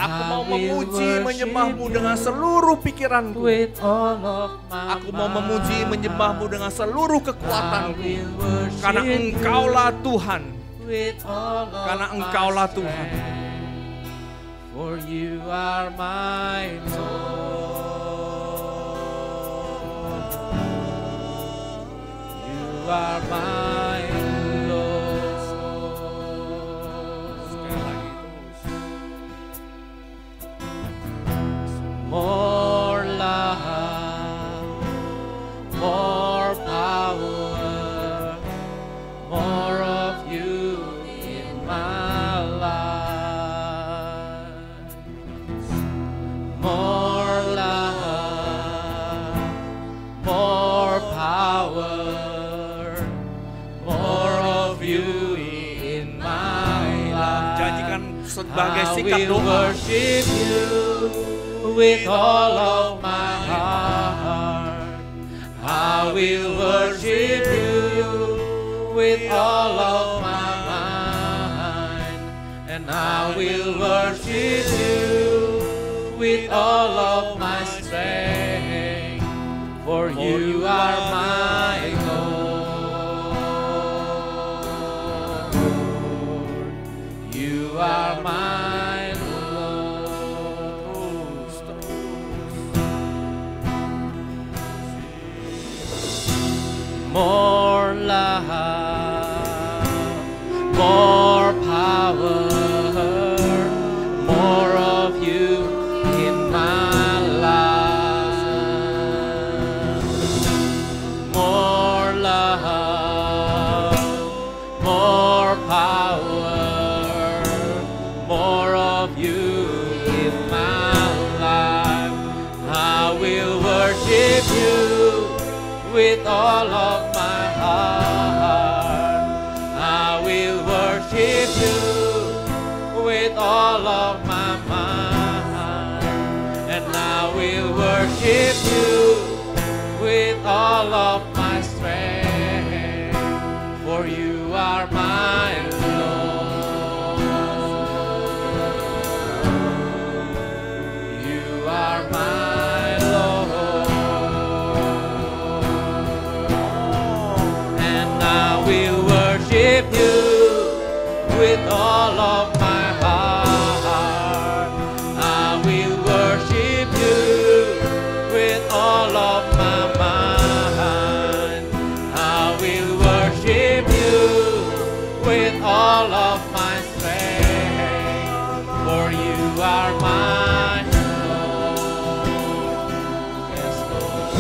Aku mau memuji menyembahmu dengan seluruh pikiranku. Aku mau memuji menyembahmu dengan seluruh kekuatanku. Karena Engkaulah Tuhan. Karena Engkaulah Tuhan. For you are my Lord. You are my Lord. Sekali lagi terus. More love, more power, more of you in my life. More love, more power, more of you in my life. Janjikan sebagai sikap I will doa. worship you with all of my heart. I will worship you with all of my mind. And I will worship you with all of my strength. For you are my Lord. You are my Lord. More love, more power, more of you in my life. More love, more power, more of you in my life. I will worship you with all of my heart. I will worship you with all of my mind. And I will worship you with all of my strength. For you are my Lord. You are my Lord. And I will worship you with all of my heart. I will worship you with all of my mind. I will worship you with all of my strength. For you are my Lord. Yes, Lord.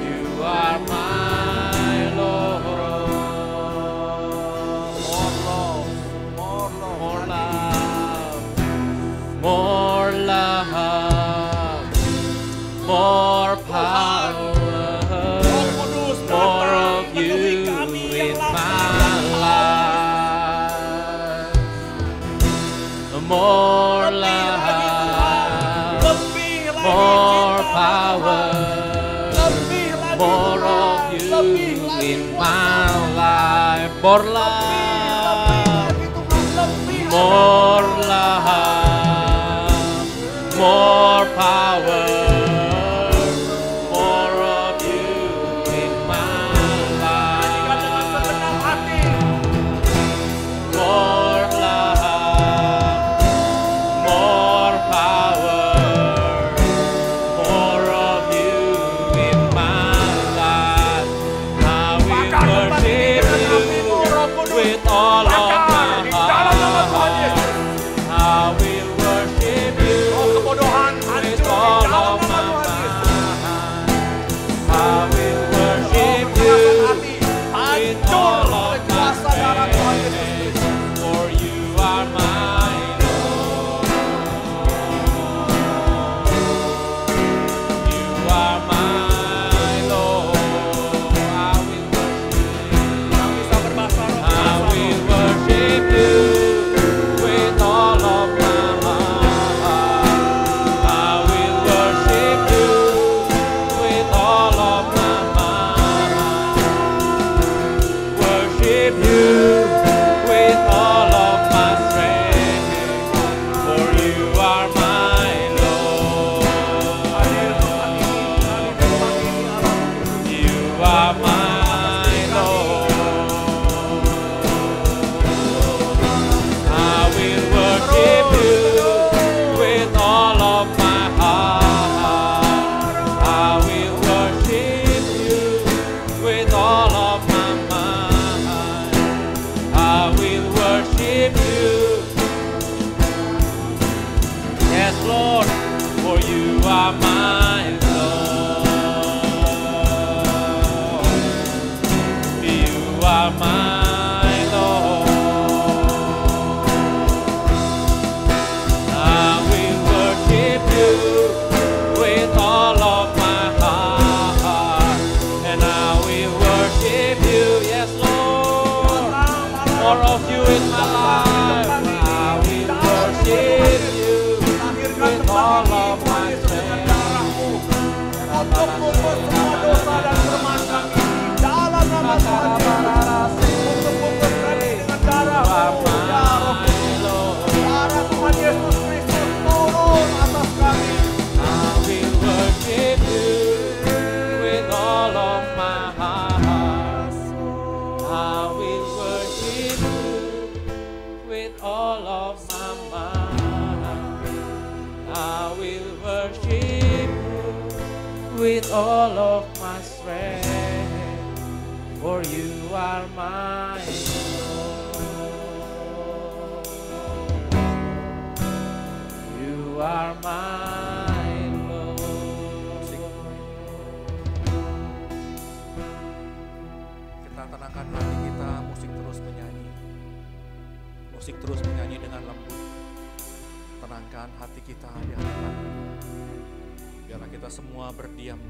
You are my Lord. More love, more power, more of you in my life. More love, more power, more of you in my life. More love, more love, more power, more of you in my life. More love, more power, more of you in my life. I will worship you with all of my heart. I will worship you with all of my mind. I will worship you with all of my strength. For you are my Lord. You are my Lord. I will worship you. I will worship worship you. Yes, Lord, for you are my Lord. You are my Lord. I will worship you with all of my heart, and I will worship you. Yes, Lord, more of you in my life. I will worship you with all of my strength. Untuk bungkus semua dosa dan kelemahan kami dalam nama Tuhan Yesus. Untuk bungkus kami dengan darah-Mu, ya Roh Kudus. Darah Tuhan Yesus Kristus turun atas kami. I will worship you with all of my heart. I will worship you with all of my mind. I will worship you with all of my strength, for you are my Lord. You are my Lord. Kita tenangkan hati kita, musik terus menyanyi. Musik terus menyanyi dengan lembut. Tenangkan hati kita di hadapan. Biarlah kita semua berdiam.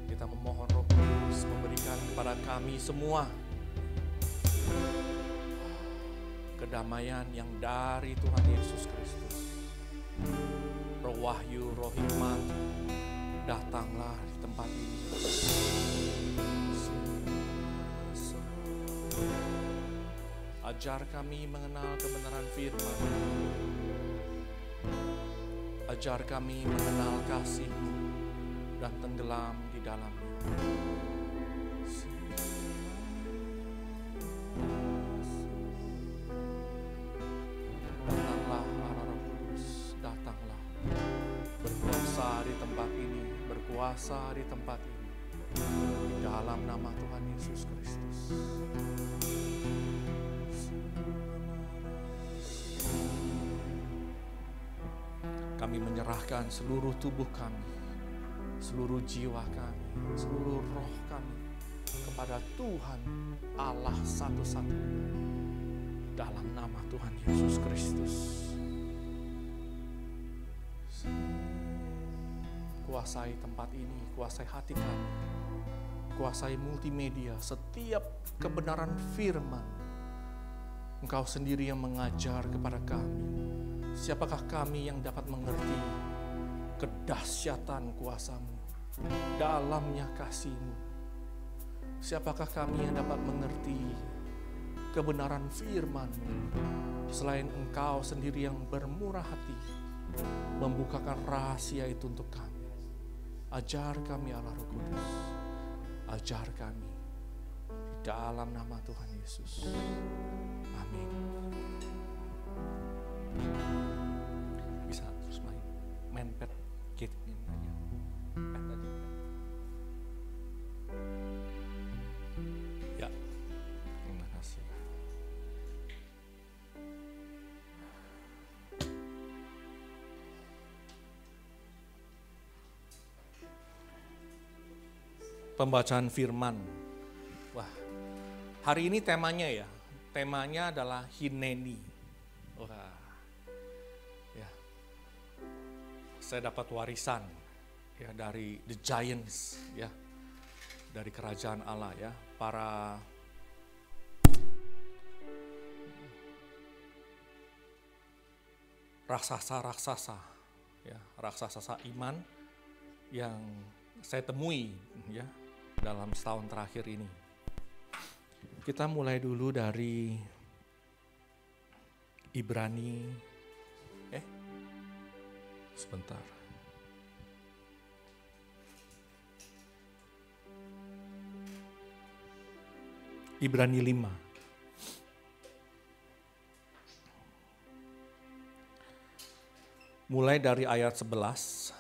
Kita memohon Roh Kudus memberikan kepada kami semua kedamaian yang dari Tuhan Yesus Kristus. Roh wahyu, roh hikmat, datanglah di tempat ini. Ajar kami mengenal kebenaran firman. Ajar kami mengenal kasih-Mu dan tenggelam di dalamnya. Datanglah Allah Roh Kudus, datanglah. Berkuasa di tempat ini, berkuasa di tempat ini. Di dalam nama Tuhan Yesus Kristus. Kami menyerahkan seluruh tubuh kami, seluruh jiwa kami, seluruh roh kami kepada Tuhan Allah satu-satunya dalam nama Tuhan Yesus Kristus. Kuasai tempat ini, kuasai hati kami, kuasai multimedia, setiap kebenaran firman. Engkau sendiri yang mengajar kepada kami. Siapakah kami yang dapat mengerti kedahsyatan kuasa-Mu, dalamnya kasih-Mu? Siapakah kami yang dapat mengerti kebenaran firman-Mu, selain Engkau sendiri yang bermurah hati, membukakan rahasia itu untuk kami. Ajar kami Allah Roh Kudus, ajar kami di dalam nama Tuhan Yesus. Amin. Bisa terus main pad kit aja. Pad aja. Ya. Terima kasih. Pembacaan firman. Wah. Hari ini temanya ya. Temanya adalah Hineni. Wah. Ya. Saya dapat warisan ya dari the giants ya. Dari kerajaan Allah ya, para raksasa-raksasa ya, raksasa iman yang saya temui ya dalam setahun terakhir ini. Kita mulai dulu dari Ibrani, sebentar. Ibrani 5. Mulai dari ayat 11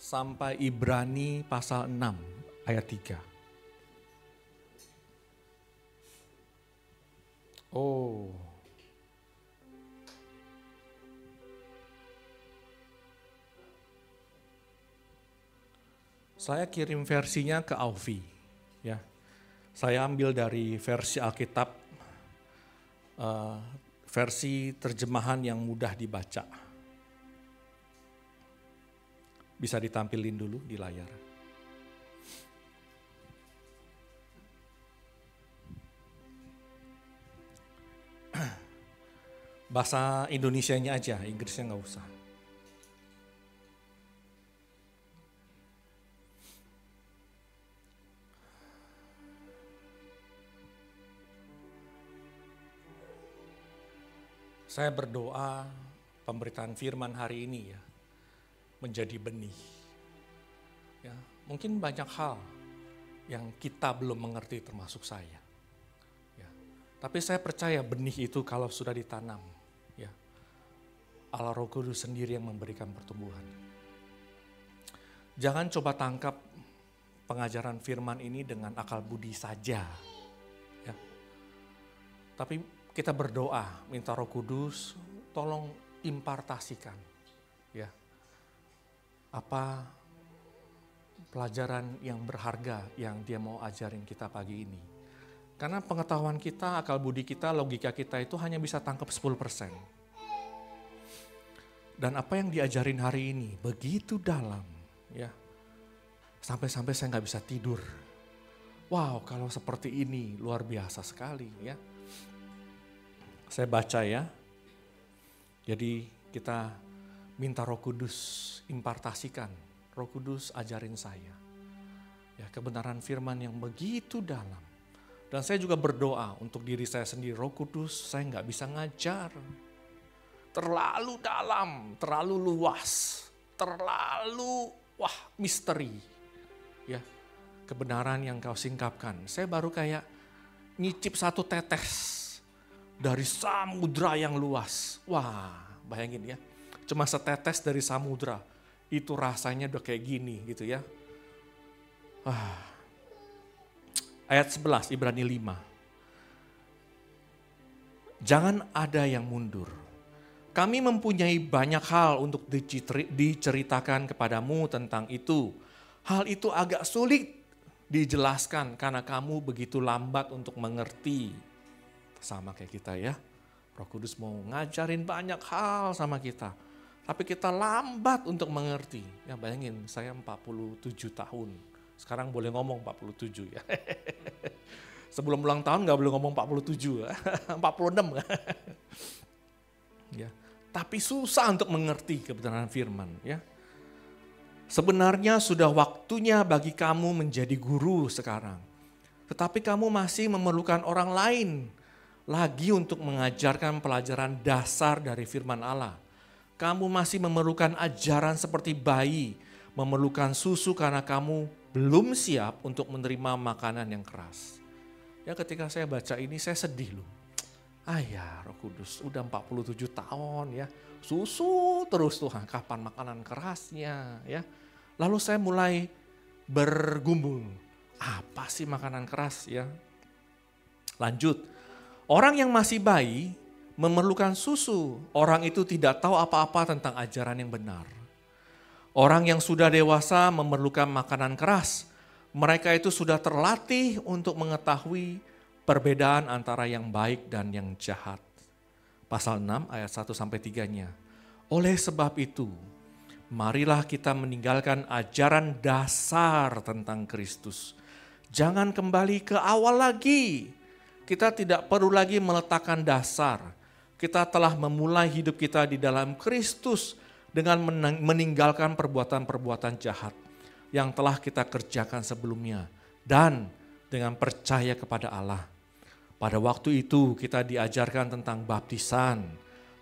sampai Ibrani pasal 6 ayat 3. Oh. Saya kirim versinya ke Aufi, ya. Saya ambil dari versi Alkitab, versi terjemahan yang mudah dibaca. Bisa ditampilin dulu di layar. Bahasa Indonesianya aja, Inggrisnya nggak usah. Saya berdoa pemberitaan firman hari ini ya, menjadi benih. Ya, mungkin banyak hal yang kita belum mengerti termasuk saya. Ya, tapi saya percaya benih itu kalau sudah ditanam, ya, Allah Roh Kudus sendiri yang memberikan pertumbuhan. Jangan coba tangkap pengajaran firman ini dengan akal budi saja. Ya. Tapi kita berdoa, minta Roh Kudus tolong impartasikan, ya, apa pelajaran yang berharga yang dia mau ajarin kita pagi ini. Karena pengetahuan kita, akal budi kita, logika kita itu hanya bisa tangkap 10%. Dan apa yang diajarin hari ini begitu dalam, ya, sampai-sampai saya nggak bisa tidur. Wow, kalau seperti ini luar biasa sekali, ya. Saya baca ya, jadi kita minta Roh Kudus impartasikan, Roh Kudus ajarin saya. Ya, kebenaran firman yang begitu dalam. Dan saya juga berdoa untuk diri saya sendiri, Roh Kudus saya nggak bisa ngajar. Terlalu dalam, terlalu luas, terlalu misteri. Ya, kebenaran yang kau singkapkan. Saya baru kayak nyicip satu tetes dari samudra yang luas. Wah, bayangin ya. Cuma setetes dari samudra. Itu rasanya udah kayak gini gitu ya. Ayat 11 Ibrani 5. Jangan ada yang mundur. Kami mempunyai banyak hal untuk diceritakan kepadamu tentang itu. Hal itu agak sulit dijelaskan karena kamu begitu lambat untuk mengerti. Sama kayak kita ya, Roh Kudus mau ngajarin banyak hal sama kita. Tapi kita lambat untuk mengerti. Ya bayangin, saya 47 tahun. Sekarang boleh ngomong 47 ya. Sebelum ulang tahun gak boleh ngomong 47 ya. 46 ya. Tapi susah untuk mengerti kebenaran firman ya. Sebenarnya sudah waktunya bagi kamu menjadi guru sekarang. Tetapi kamu masih memerlukan orang lain lagi untuk mengajarkan pelajaran dasar dari firman Allah. Kamu masih memerlukan ajaran seperti bayi, memerlukan susu karena kamu belum siap untuk menerima makanan yang keras. Ya ketika saya baca ini saya sedih loh. Roh Kudus udah 47 tahun ya, susu terus Tuhan, kapan makanan kerasnya ya. Lalu saya mulai bergumul, apa sih makanan keras ya. Lanjut. Orang yang masih bayi memerlukan susu. Orang itu tidak tahu apa-apa tentang ajaran yang benar. Orang yang sudah dewasa memerlukan makanan keras. Mereka itu sudah terlatih untuk mengetahui perbedaan antara yang baik dan yang jahat. Pasal 6 ayat 1-3-nya. Oleh sebab itu, marilah kita meninggalkan ajaran dasar tentang Kristus. Jangan kembali ke awal lagi. Kita tidak perlu lagi meletakkan dasar. Kita telah memulai hidup kita di dalam Kristus dengan meninggalkan perbuatan-perbuatan jahat yang telah kita kerjakan sebelumnya. Dan dengan percaya kepada Allah. Pada waktu itu kita diajarkan tentang baptisan,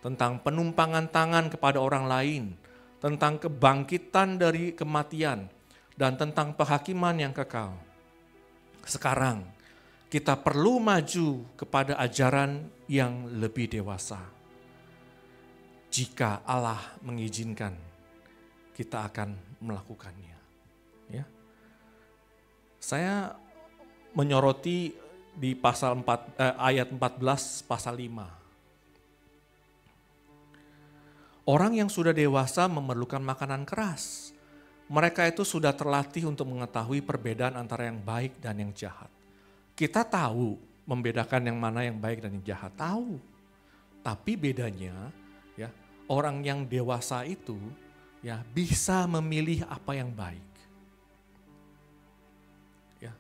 tentang penumpangan tangan kepada orang lain, tentang kebangkitan dari kematian, dan tentang penghakiman yang kekal. Sekarang, kita perlu maju kepada ajaran yang lebih dewasa. Jika Allah mengizinkan, kita akan melakukannya. Ya. Saya menyoroti di pasal 4 ayat 14 pasal 5. Orang yang sudah dewasa memerlukan makanan keras. Mereka itu sudah terlatih untuk mengetahui perbedaan antara yang baik dan yang jahat. Kita tahu membedakan yang mana yang baik dan yang jahat, tahu. Tapi bedanya ya, orang yang dewasa itu ya bisa memilih apa yang baik. Ya.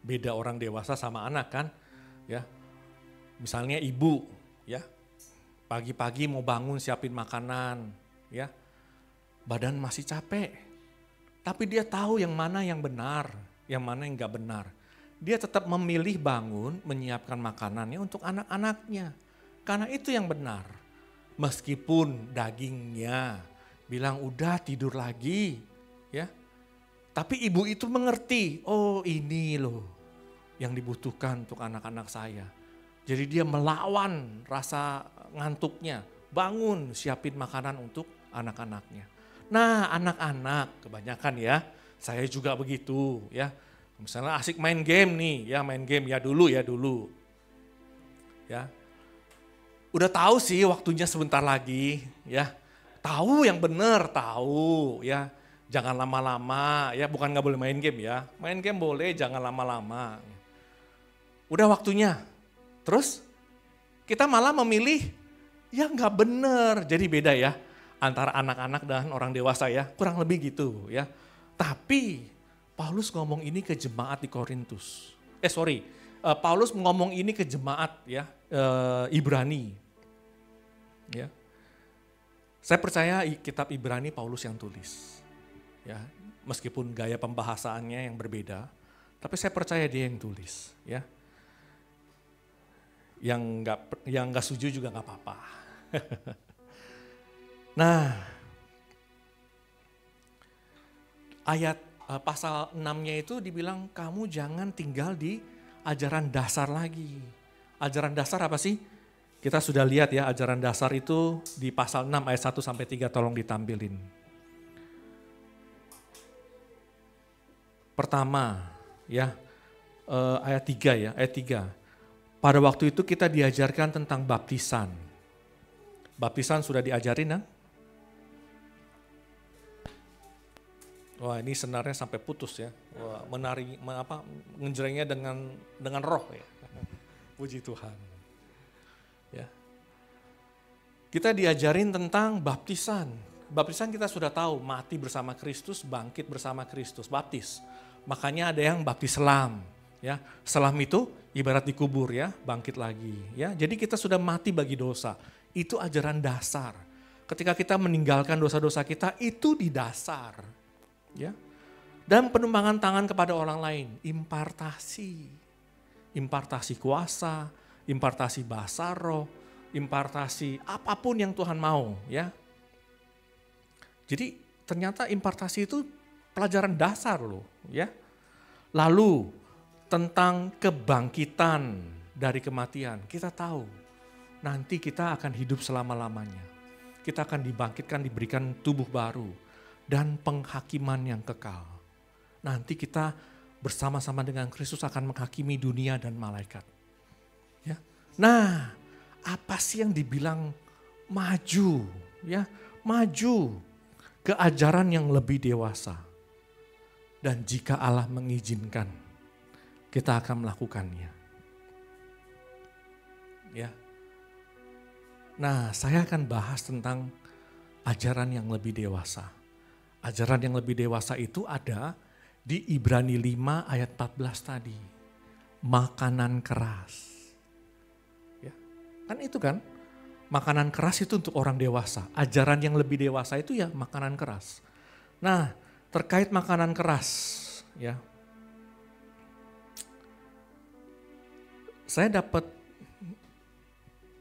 Beda orang dewasa sama anak kan? Ya. Misalnya ibu ya. Pagi-pagi mau bangun siapin makanan, ya. Badan masih capek. Tapi dia tahu yang mana yang benar, yang mana yang gak benar. Dia tetap memilih bangun, menyiapkan makanannya untuk anak-anaknya. Karena itu yang benar. Meskipun dagingnya bilang udah tidur lagi, ya. Tapi ibu itu mengerti, oh ini loh yang dibutuhkan untuk anak-anak saya. Jadi dia melawan rasa ngantuknya, bangun siapin makanan untuk anak-anaknya. Nah anak-anak kebanyakan ya, saya juga begitu ya. Misalnya asik main game nih, ya main game ya dulu. Ya, udah tahu sih waktunya sebentar lagi ya. Tahu yang benar, tahu ya. Jangan lama-lama ya, bukan gak boleh main game ya. Main game boleh, jangan lama-lama. Udah waktunya. Terus kita malah memilih yang gak benar. Jadi beda ya antara anak-anak dan orang dewasa ya. Kurang lebih gitu ya. Tapi Paulus ngomong ini ke jemaat di Korintus. Paulus ngomong ini ke jemaat ya Ibrani. Ya. Saya percaya kitab Ibrani Paulus yang tulis. Ya, meskipun gaya pembahasannya yang berbeda, tapi saya percaya dia yang tulis ya. Yang nggak setuju juga nggak apa-apa. Nah, ayat pasal 6-nya itu dibilang kamu jangan tinggal di ajaran dasar lagi. Ajaran dasar apa sih? Kita sudah lihat ya ajaran dasar itu di pasal 6 ayat 1-3 tolong ditampilin. Pertama ya ayat 3 ya, ayat 3. Pada waktu itu kita diajarkan tentang baptisan. Baptisan sudah diajarin ya? Wah ini senarnya sampai putus ya. Wah, ngenjrengnya dengan roh ya. Puji Tuhan. Ya. Kita diajarin tentang baptisan. Baptisan kita sudah tahu, mati bersama Kristus, bangkit bersama Kristus, baptis. Makanya ada yang baptis selam. Ya, selam itu ibarat dikubur ya, bangkit lagi ya. Jadi kita sudah mati bagi dosa. Itu ajaran dasar. Ketika kita meninggalkan dosa-dosa kita itu di dasar. Ya. Dan penumpangan tangan kepada orang lain, impartasi. Impartasi kuasa, impartasi bahasa roh, impartasi apapun yang Tuhan mau ya. Jadi ternyata impartasi itu pelajaran dasar loh ya. Lalu tentang kebangkitan dari kematian. Kita tahu nanti kita akan hidup selama-lamanya. Kita akan dibangkitkan, diberikan tubuh baru dan penghakiman yang kekal. Nanti kita bersama-sama dengan Kristus akan menghakimi dunia dan malaikat. Ya. Nah, apa sih yang dibilang maju? Ya, maju ke ajaran yang lebih dewasa. Dan jika Allah mengizinkan, kita akan melakukannya. Ya. Nah, saya akan bahas tentang ajaran yang lebih dewasa. Ajaran yang lebih dewasa itu ada di Ibrani 5 ayat 14 tadi. Makanan keras. Ya. Kan itu kan, makanan keras itu untuk orang dewasa. Ajaran yang lebih dewasa itu ya makanan keras. Nah, terkait makanan keras, ya. Saya dapat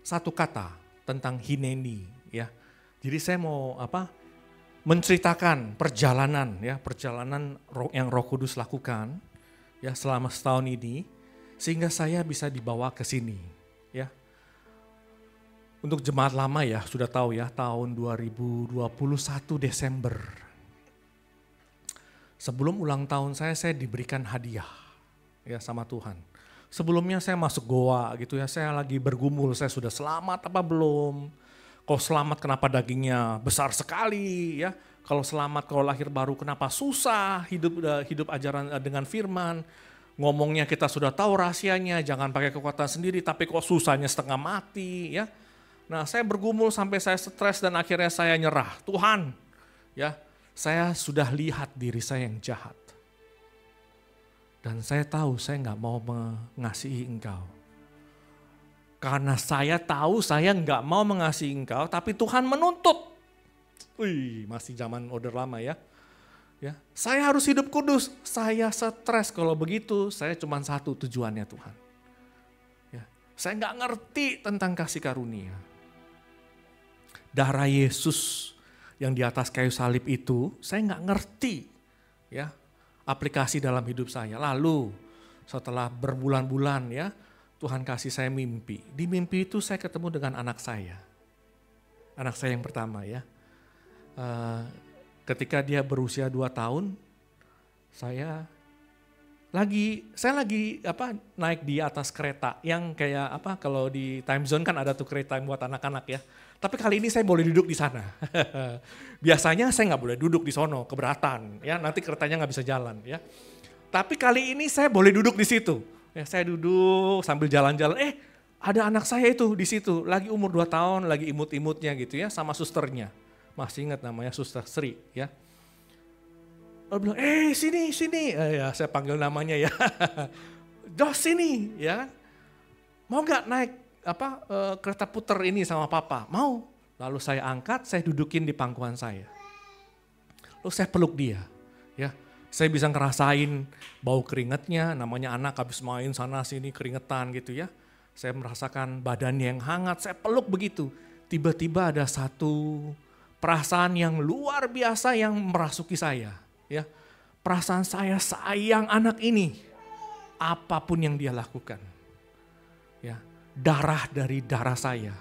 satu kata tentang hineni, ya. Jadi saya mau menceritakan perjalanan, ya, perjalanan yang Roh Kudus lakukan, ya, selama setahun ini, sehingga saya bisa dibawa ke sini, ya. Untuk jemaat lama ya, sudah tahu ya, tahun 2021 Desember. Sebelum ulang tahun saya diberikan hadiah, ya, sama Tuhan. Sebelumnya saya masuk goa gitu ya, saya lagi bergumul, saya sudah selamat apa belum? Kalau selamat kenapa dagingnya besar sekali ya? Kalau selamat, kalau lahir baru kenapa susah hidup ajaran dengan firman? Ngomongnya kita sudah tahu rahasianya, jangan pakai kekuatan sendiri, tapi kok susahnya setengah mati ya? Nah, saya bergumul sampai saya stres dan akhirnya saya nyerah. Tuhan, ya, saya sudah lihat diri saya yang jahat. Dan saya tahu saya nggak mau mengasihi engkau. Karena saya tahu saya nggak mau mengasihi engkau, tapi Tuhan menuntut. Wih, masih zaman order lama ya. Ya, saya harus hidup kudus. Saya stres kalau begitu. Saya cuma satu tujuannya Tuhan. Ya, saya nggak ngerti tentang kasih karunia. Darah Yesus yang di atas kayu salib itu, saya nggak ngerti. Ya. Aplikasi dalam hidup saya. Lalu setelah berbulan-bulan ya, Tuhan kasih saya mimpi. Di mimpi itu saya ketemu dengan anak saya. Anak saya yang pertama ya. Ketika dia berusia 2 tahun, saya lagi naik di atas kereta yang kayak kalau di time zone kan ada tuh kereta yang buat anak-anak ya. Tapi kali ini saya boleh duduk di sana. Biasanya saya nggak boleh duduk di sono, keberatan ya, nanti keretanya nggak bisa jalan ya. Tapi kali ini saya boleh duduk di situ. Ya, saya duduk sambil jalan-jalan. Ada anak saya itu di situ, lagi umur 2 tahun, lagi imut-imutnya gitu ya, sama susternya. Masih ingat namanya Suster Sri ya. Dia bilang, sini. Ya, saya panggil namanya ya. Jos sini ya. Mau nggak naik kereta puter ini sama papa? Mau. Lalu saya angkat, saya dudukin di pangkuan saya. Lalu saya peluk dia. Ya, saya bisa ngerasain bau keringatnya, namanya anak habis main sana sini keringetan gitu ya. Saya merasakan badannya yang hangat, saya peluk begitu. Tiba-tiba ada satu perasaan yang luar biasa yang merasuki saya. Ya, perasaan saya sayang anak ini, apapun yang dia lakukan. Ya, darah dari darah saya,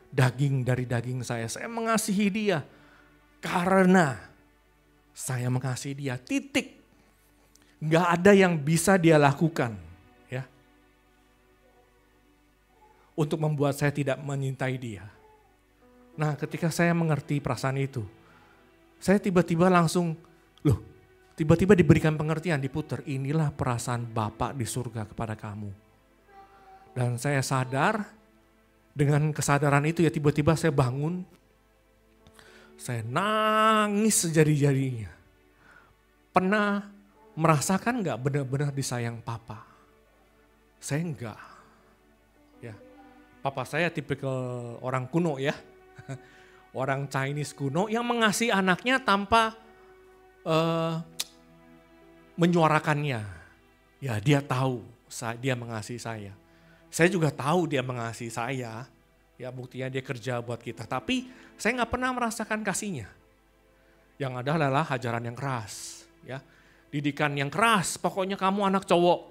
daging dari daging saya mengasihi dia karena saya mengasihi dia. Titik, nggak ada yang bisa dia lakukan, ya, untuk membuat saya tidak menyintai dia. Nah, ketika saya mengerti perasaan itu, saya tiba-tiba langsung tiba-tiba diberikan pengertian, diputar, inilah perasaan Bapa di surga kepada kamu. Dan saya sadar, dengan kesadaran itu ya tiba-tiba saya bangun, saya nangis sejadi-jadinya. Pernah merasakan gak benar-benar disayang Papa? Saya enggak. Ya, Papa saya tipikal orang kuno ya, orang Chinese kuno yang mengasihi anaknya tanpa menyuarakannya. Ya, dia tahu dia mengasihi saya. Saya juga tahu dia mengasihi saya. Ya, buktinya dia kerja buat kita. Tapi saya nggak pernah merasakan kasihnya. Yang ada adalah ajaran yang keras. Ya, didikan yang keras. Pokoknya kamu anak cowok.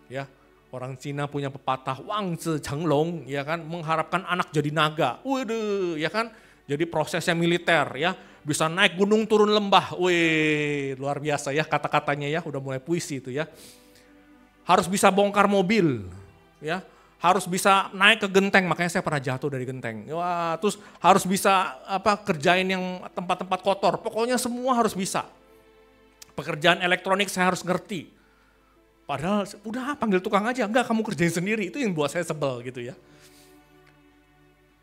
Ya, orang Cina punya pepatah Wang Zi Cheng Long, ya kan, mengharapkan anak jadi naga. Waduh, ya kan. Jadi prosesnya militer ya, bisa naik gunung turun lembah. Wih, luar biasa ya kata-katanya ya, udah mulai puisi itu ya. Harus bisa bongkar mobil ya, harus bisa naik ke genteng, makanya saya pernah jatuh dari genteng. Wah, terus harus bisa kerjain yang tempat-tempat kotor, pokoknya semua harus bisa. Pekerjaan elektronik saya harus ngerti. Padahal udah panggil tukang aja, enggak kamu kerjain sendiri, itu yang buat saya sebel gitu ya.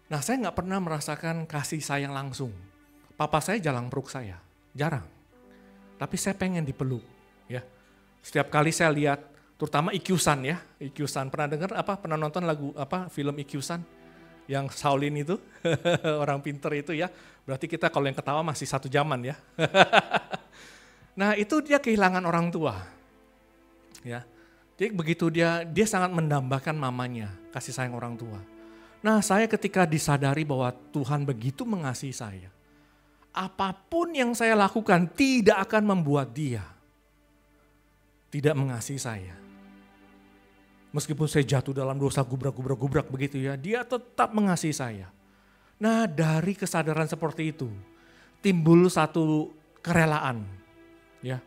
Nah, saya nggak pernah merasakan kasih sayang langsung. Papa saya jarang peluk saya, jarang. Tapi saya pengen dipeluk, ya. Setiap kali saya lihat, terutama Ikyusan ya, Ikyusan pernah dengar pernah nonton film Ikyusan yang Shaolin itu, orang pinter itu ya. Berarti kita kalau yang ketawa masih satu zaman ya. Nah, itu dia kehilangan orang tua, ya. Jadi begitu dia sangat mendambakan mamanya, kasih sayang orang tua. Nah, saya ketika disadari bahwa Tuhan begitu mengasihi saya, apapun yang saya lakukan tidak akan membuat dia tidak mengasihi saya. Meskipun saya jatuh dalam dosa gubrak begitu ya, dia tetap mengasihi saya. Nah, dari kesadaran seperti itu, timbul satu kerelaan. Ya,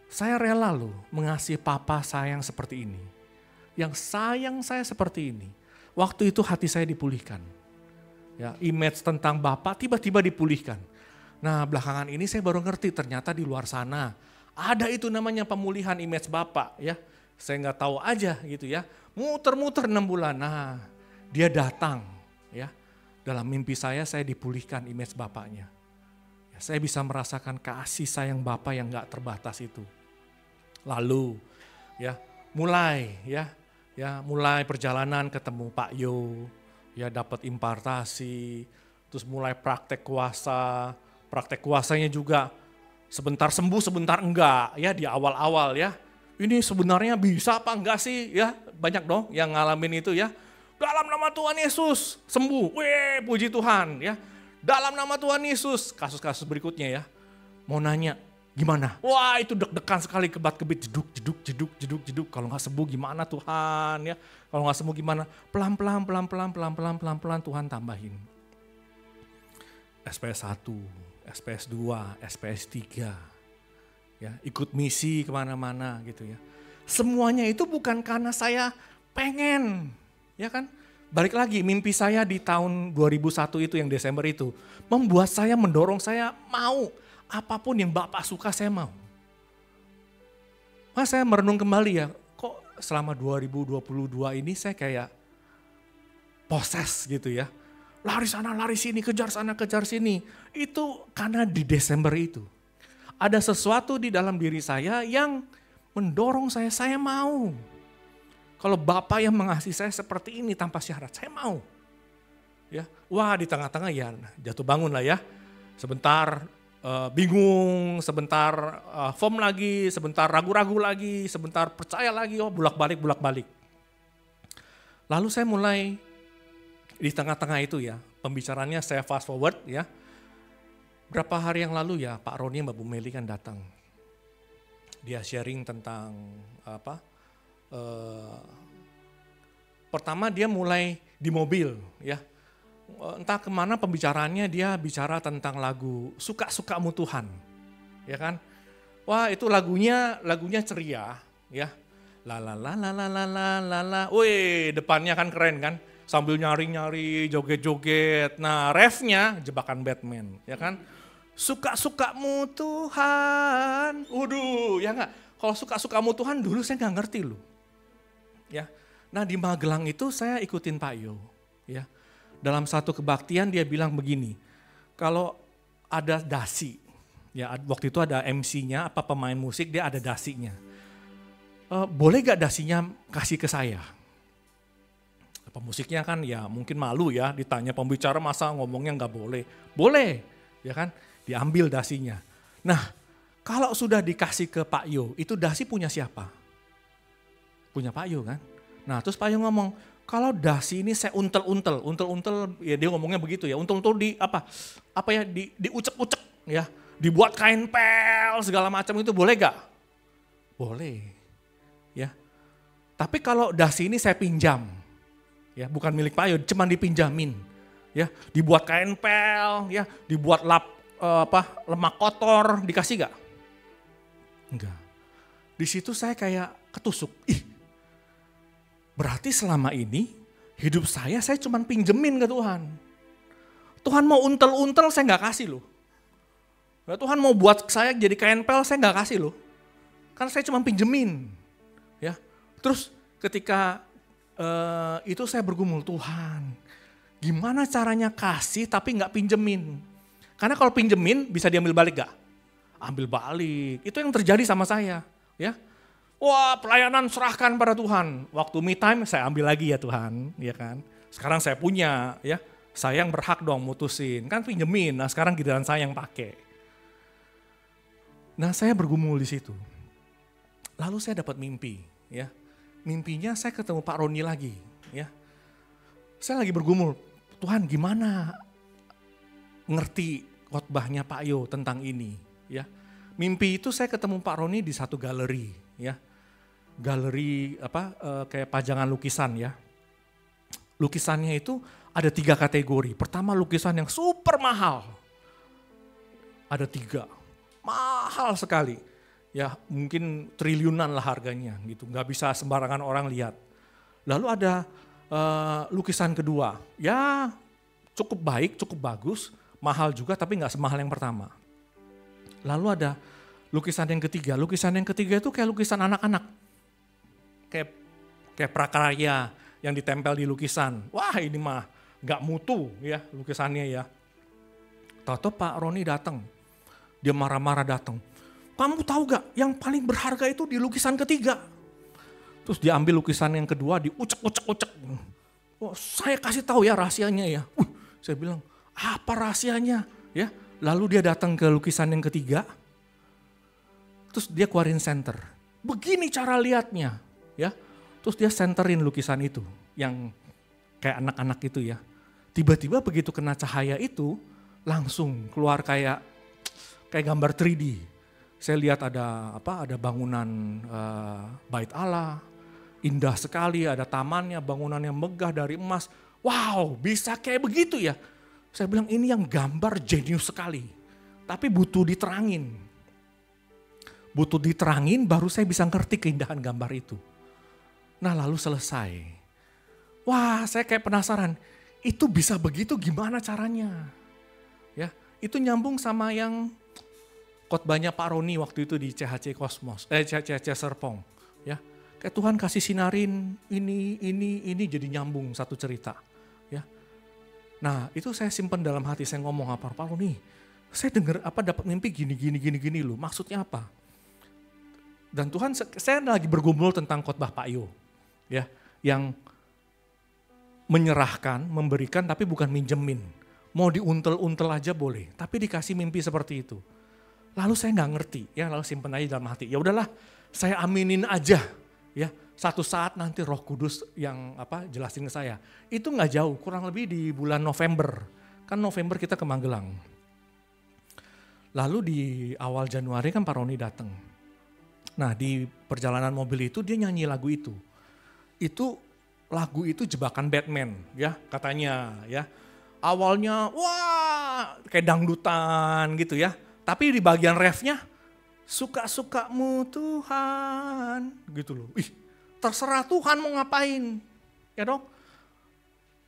saya rela loh mengasihi Papa saya yang seperti ini. yang sayang saya seperti ini. Waktu itu hati saya dipulihkan. Ya, image tentang Bapa tiba-tiba dipulihkan. Nah, belakangan ini saya baru ngerti ternyata di luar sana ada itu namanya pemulihan image Bapa, ya. Saya nggak tahu aja gitu ya. Muter-muter 6 bulan. Nah, dia datang, ya. Dalam mimpi saya dipulihkan image Bapaknya. Ya, saya bisa merasakan kasih sayang Bapa yang nggak terbatas itu. Lalu, ya, mulai perjalanan ketemu Pak Yo, ya dapat impartasi, terus mulai praktek kuasa. Praktek kuasanya juga sebentar sembuh, sebentar enggak, ya di awal-awal ya. Ini sebenarnya bisa apa enggak sih? Ya banyak dong yang ngalamin itu ya. Dalam nama Tuhan Yesus sembuh, weh puji Tuhan ya. Dalam nama Tuhan Yesus, kasus-kasus berikutnya ya. Mau nanya gimana? Wah itu deg-degan sekali, kebat-kebit, jeduk. Kalau nggak sembuh gimana Tuhan ya? Kalau nggak sembuh gimana? Pelan-pelan Tuhan tambahin. SPS 1, SPS 2, SPS 3. Ya, ikut misi kemana-mana gitu ya. Semuanya itu bukan karena saya pengen, ya kan? Balik lagi, mimpi saya di tahun 2001 itu yang Desember itu membuat saya, mendorong saya mau apapun yang Bapak suka saya mau. Mas saya merenung kembali ya, kok selama 2022 ini saya kayak poses gitu ya. Lari sana, lari sini, kejar sana, kejar sini. Itu karena di Desember itu. Ada sesuatu di dalam diri saya yang mendorong saya mau. Kalau Bapak yang mengasihi saya seperti ini tanpa syarat, saya mau. Ya, wah di tengah-tengah ya jatuh bangun lah ya. Sebentar bingung, sebentar firm lagi, sebentar ragu-ragu lagi, sebentar percaya lagi, bolak-balik. Lalu saya mulai di tengah-tengah itu ya, pembicaraannya saya fast forward ya. Berapa hari yang lalu ya Pak Roni Mbak Bu Meli kan datang. Dia sharing tentang pertama dia mulai di mobil ya. Entah kemana pembicaraannya dia bicara tentang lagu Suka-Sukamu Tuhan. Ya kan? Wah itu lagunya ceria ya. La la la la la la la la la. Wih depannya kan keren kan. Sambil nyari-nyari, joget-joget. Nah refnya jebakan Batman, ya kan? Suka-sukamu Tuhan. Waduh, ya enggak? Kalau suka-sukamu Tuhan dulu saya enggak ngerti loh. Ya. Nah di Magelang itu saya ikutin Pak Yo. Ya. Dalam satu kebaktian dia bilang begini, kalau ada dasi, ya waktu itu ada MC-nya, apa pemain musik dia ada dasinya. Boleh gak dasinya kasih ke saya? Pemusiknya kan ya mungkin malu ya ditanya pembicara masa ngomongnya nggak boleh. Boleh ya kan diambil dasinya. Nah kalau sudah dikasih ke Pak Yo itu dasi punya siapa? Punya Pak Yo kan. Nah terus Pak Yo ngomong kalau dasi ini saya untel-untel ya dia ngomongnya begitu ya. Untel-untel di apa ya diucek-ucek ya. Dibuat kain pel segala macam itu boleh gak? Boleh ya. Tapi kalau dasi ini saya pinjam. Ya, bukan milik Pak Yo, cuma dipinjamin. Ya, dibuat kain pel, ya, dibuat lemak kotor, dikasih gak? Enggak. Di situ saya kayak ketusuk. Berarti selama ini hidup saya cuma pinjemin ke Tuhan. Tuhan mau untel-untel saya nggak kasih loh. Ya, Tuhan mau buat saya jadi kain pel saya nggak kasih loh. Karena saya cuma pinjemin. Ya, terus ketika itu saya bergumul, Tuhan gimana caranya kasih tapi gak pinjemin. Karena kalau pinjemin bisa diambil balik gak? Ambil balik, itu yang terjadi sama saya. Ya, wah pelayanan serahkan pada Tuhan. Waktu me time saya ambil lagi ya Tuhan, ya kan. Sekarang saya punya ya, saya yang berhak dong mutusin. Kan pinjemin, nah sekarang giliran saya yang pakai. Nah saya bergumul di situ. Lalu saya dapat mimpi ya. Mimpinya saya ketemu Pak Roni lagi, ya. Saya lagi bergumul, Tuhan gimana ngerti khotbahnya Pak Yo tentang ini, ya. Mimpi itu saya ketemu Pak Roni di satu galeri, ya. Galeri kayak pajangan lukisan, ya. Lukisannya itu ada 3 kategori. Pertama lukisan yang super mahal, ada 3, mahal sekali. Ya mungkin triliunan lah harganya gitu, nggak bisa sembarangan orang lihat. Lalu ada lukisan kedua, ya cukup baik, cukup bagus, mahal juga tapi nggak semahal yang pertama. Lalu ada lukisan yang ketiga itu kayak lukisan anak-anak. Kayak prakarya yang ditempel di lukisan. Wah ini mah nggak mutu ya lukisannya ya. Tahu-tahu Pak Roni datang, dia marah-marah datang. Kamu tahu gak yang paling berharga itu di lukisan ketiga. Terus dia ambil lukisan yang kedua, diucek-ucek. Oh, saya kasih tahu ya rahasianya ya. Saya bilang, apa rahasianya? Ya, lalu dia datang ke lukisan yang ketiga. Terus dia keluarin senter. Begini cara lihatnya, ya. Terus dia senterin lukisan itu yang kayak anak-anak itu ya. Tiba-tiba begitu kena cahaya itu langsung keluar kayak gambar 3D. Saya lihat ada bangunan Bait Allah, indah sekali, ada tamannya, bangunan yang megah dari emas. Wow, bisa kayak begitu ya. Saya bilang ini yang gambar jenius sekali. Tapi butuh diterangin. Butuh diterangin baru saya bisa ngerti keindahan gambar itu. Nah lalu selesai. Wah saya kayak penasaran, itu bisa begitu gimana caranya? Ya, itu nyambung sama yang khotbahnya Pak Roni waktu itu di CHC Kosmos, CHC Serpong. Ya, kayak Tuhan kasih sinarin ini jadi nyambung satu cerita. Ya, nah itu saya simpan dalam hati, saya ngomong apa Pak Roni, saya dengar dapat mimpi gini loh, maksudnya apa? Dan Tuhan, saya lagi bergumul tentang khotbah Pak Yo, ya, yang menyerahkan, memberikan tapi bukan minjemin. Mau diuntel-untel aja boleh, tapi dikasih mimpi seperti itu. Lalu saya nggak ngerti, ya lalu simpen aja dalam hati. Ya udahlah, saya aminin aja, ya. Satu saat nanti Roh Kudus yang jelasin ke saya. Itu nggak jauh, kurang lebih di bulan November. Kan November kita ke Magelang. Lalu di awal Januari kan Pak Roni datang. Nah di perjalanan mobil itu dia nyanyi lagu itu. Lagu itu jebakan Batman, ya katanya, ya. Awalnya wah kayak dangdutan gitu ya. Tapi di bagian refnya suka-sukamu Tuhan gitu loh. Terserah Tuhan mau ngapain. Ya dong.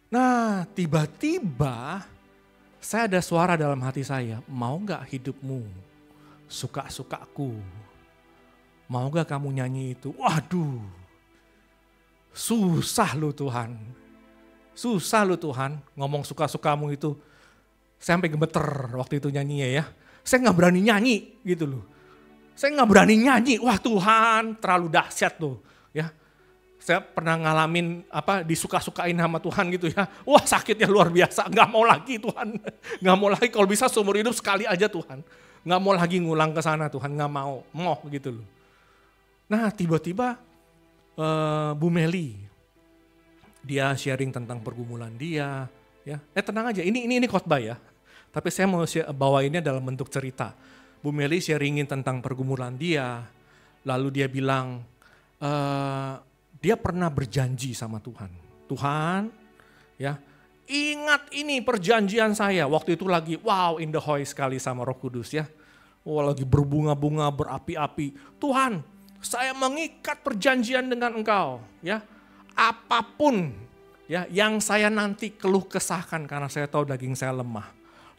Nah tiba-tiba saya ada suara dalam hati saya. Mau gak hidupmu suka-sukaku? Mau gak kamu nyanyi itu? Waduh. Susah loh Tuhan. Susah loh Tuhan ngomong suka-sukamu itu. Saya sampai gemeter waktu itu nyanyinya ya. Saya gak berani nyanyi gitu loh. Saya gak berani nyanyi. Wah Tuhan terlalu dahsyat loh. Ya. Saya pernah ngalamin disuka-sukain sama Tuhan gitu ya. Wah sakitnya luar biasa. Gak mau lagi Tuhan. Gak mau lagi, kalau bisa seumur hidup sekali aja Tuhan. Gak mau lagi ngulang ke sana Tuhan. Gak mau. Mau gitu loh. Nah tiba-tiba Bu Meli, dia sharing tentang pergumulan dia, ya. Tenang aja, ini khotbah ya. Tapi saya mau bawainnya dalam bentuk cerita. Bu Meli sharingin tentang pergumulan dia, lalu dia bilang dia pernah berjanji sama Tuhan. Tuhan, ya, ingat ini perjanjian saya. Waktu itu lagi wow in the hoy sekali sama Roh Kudus ya. Lagi berbunga-bunga, berapi-api. Tuhan, saya mengikat perjanjian dengan engkau, ya. Apapun ya yang saya nanti keluh kesahkan karena saya tahu daging saya lemah.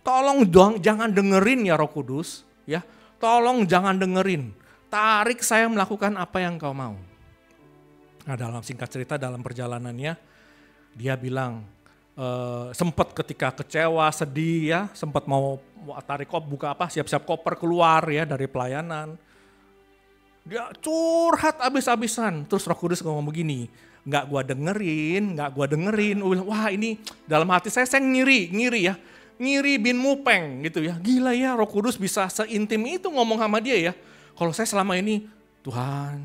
Tolong dong jangan dengerin ya Roh Kudus, ya. Tolong jangan dengerin. Tarik saya melakukan apa yang engkau mau. Nah, dalam singkat cerita dalam perjalanannya dia bilang sempat ketika kecewa, sedih ya, sempat mau tarik siap-siap koper keluar ya dari pelayanan. Dia curhat abis-abisan. Terus Roh Kudus ngomong begini, gak gua dengerin. Wah ini dalam hati saya ngiri ya. Ngiri bin mupeng gitu ya. Gila ya Roh Kudus bisa seintim itu ngomong sama dia ya. Kalau saya selama ini, Tuhan,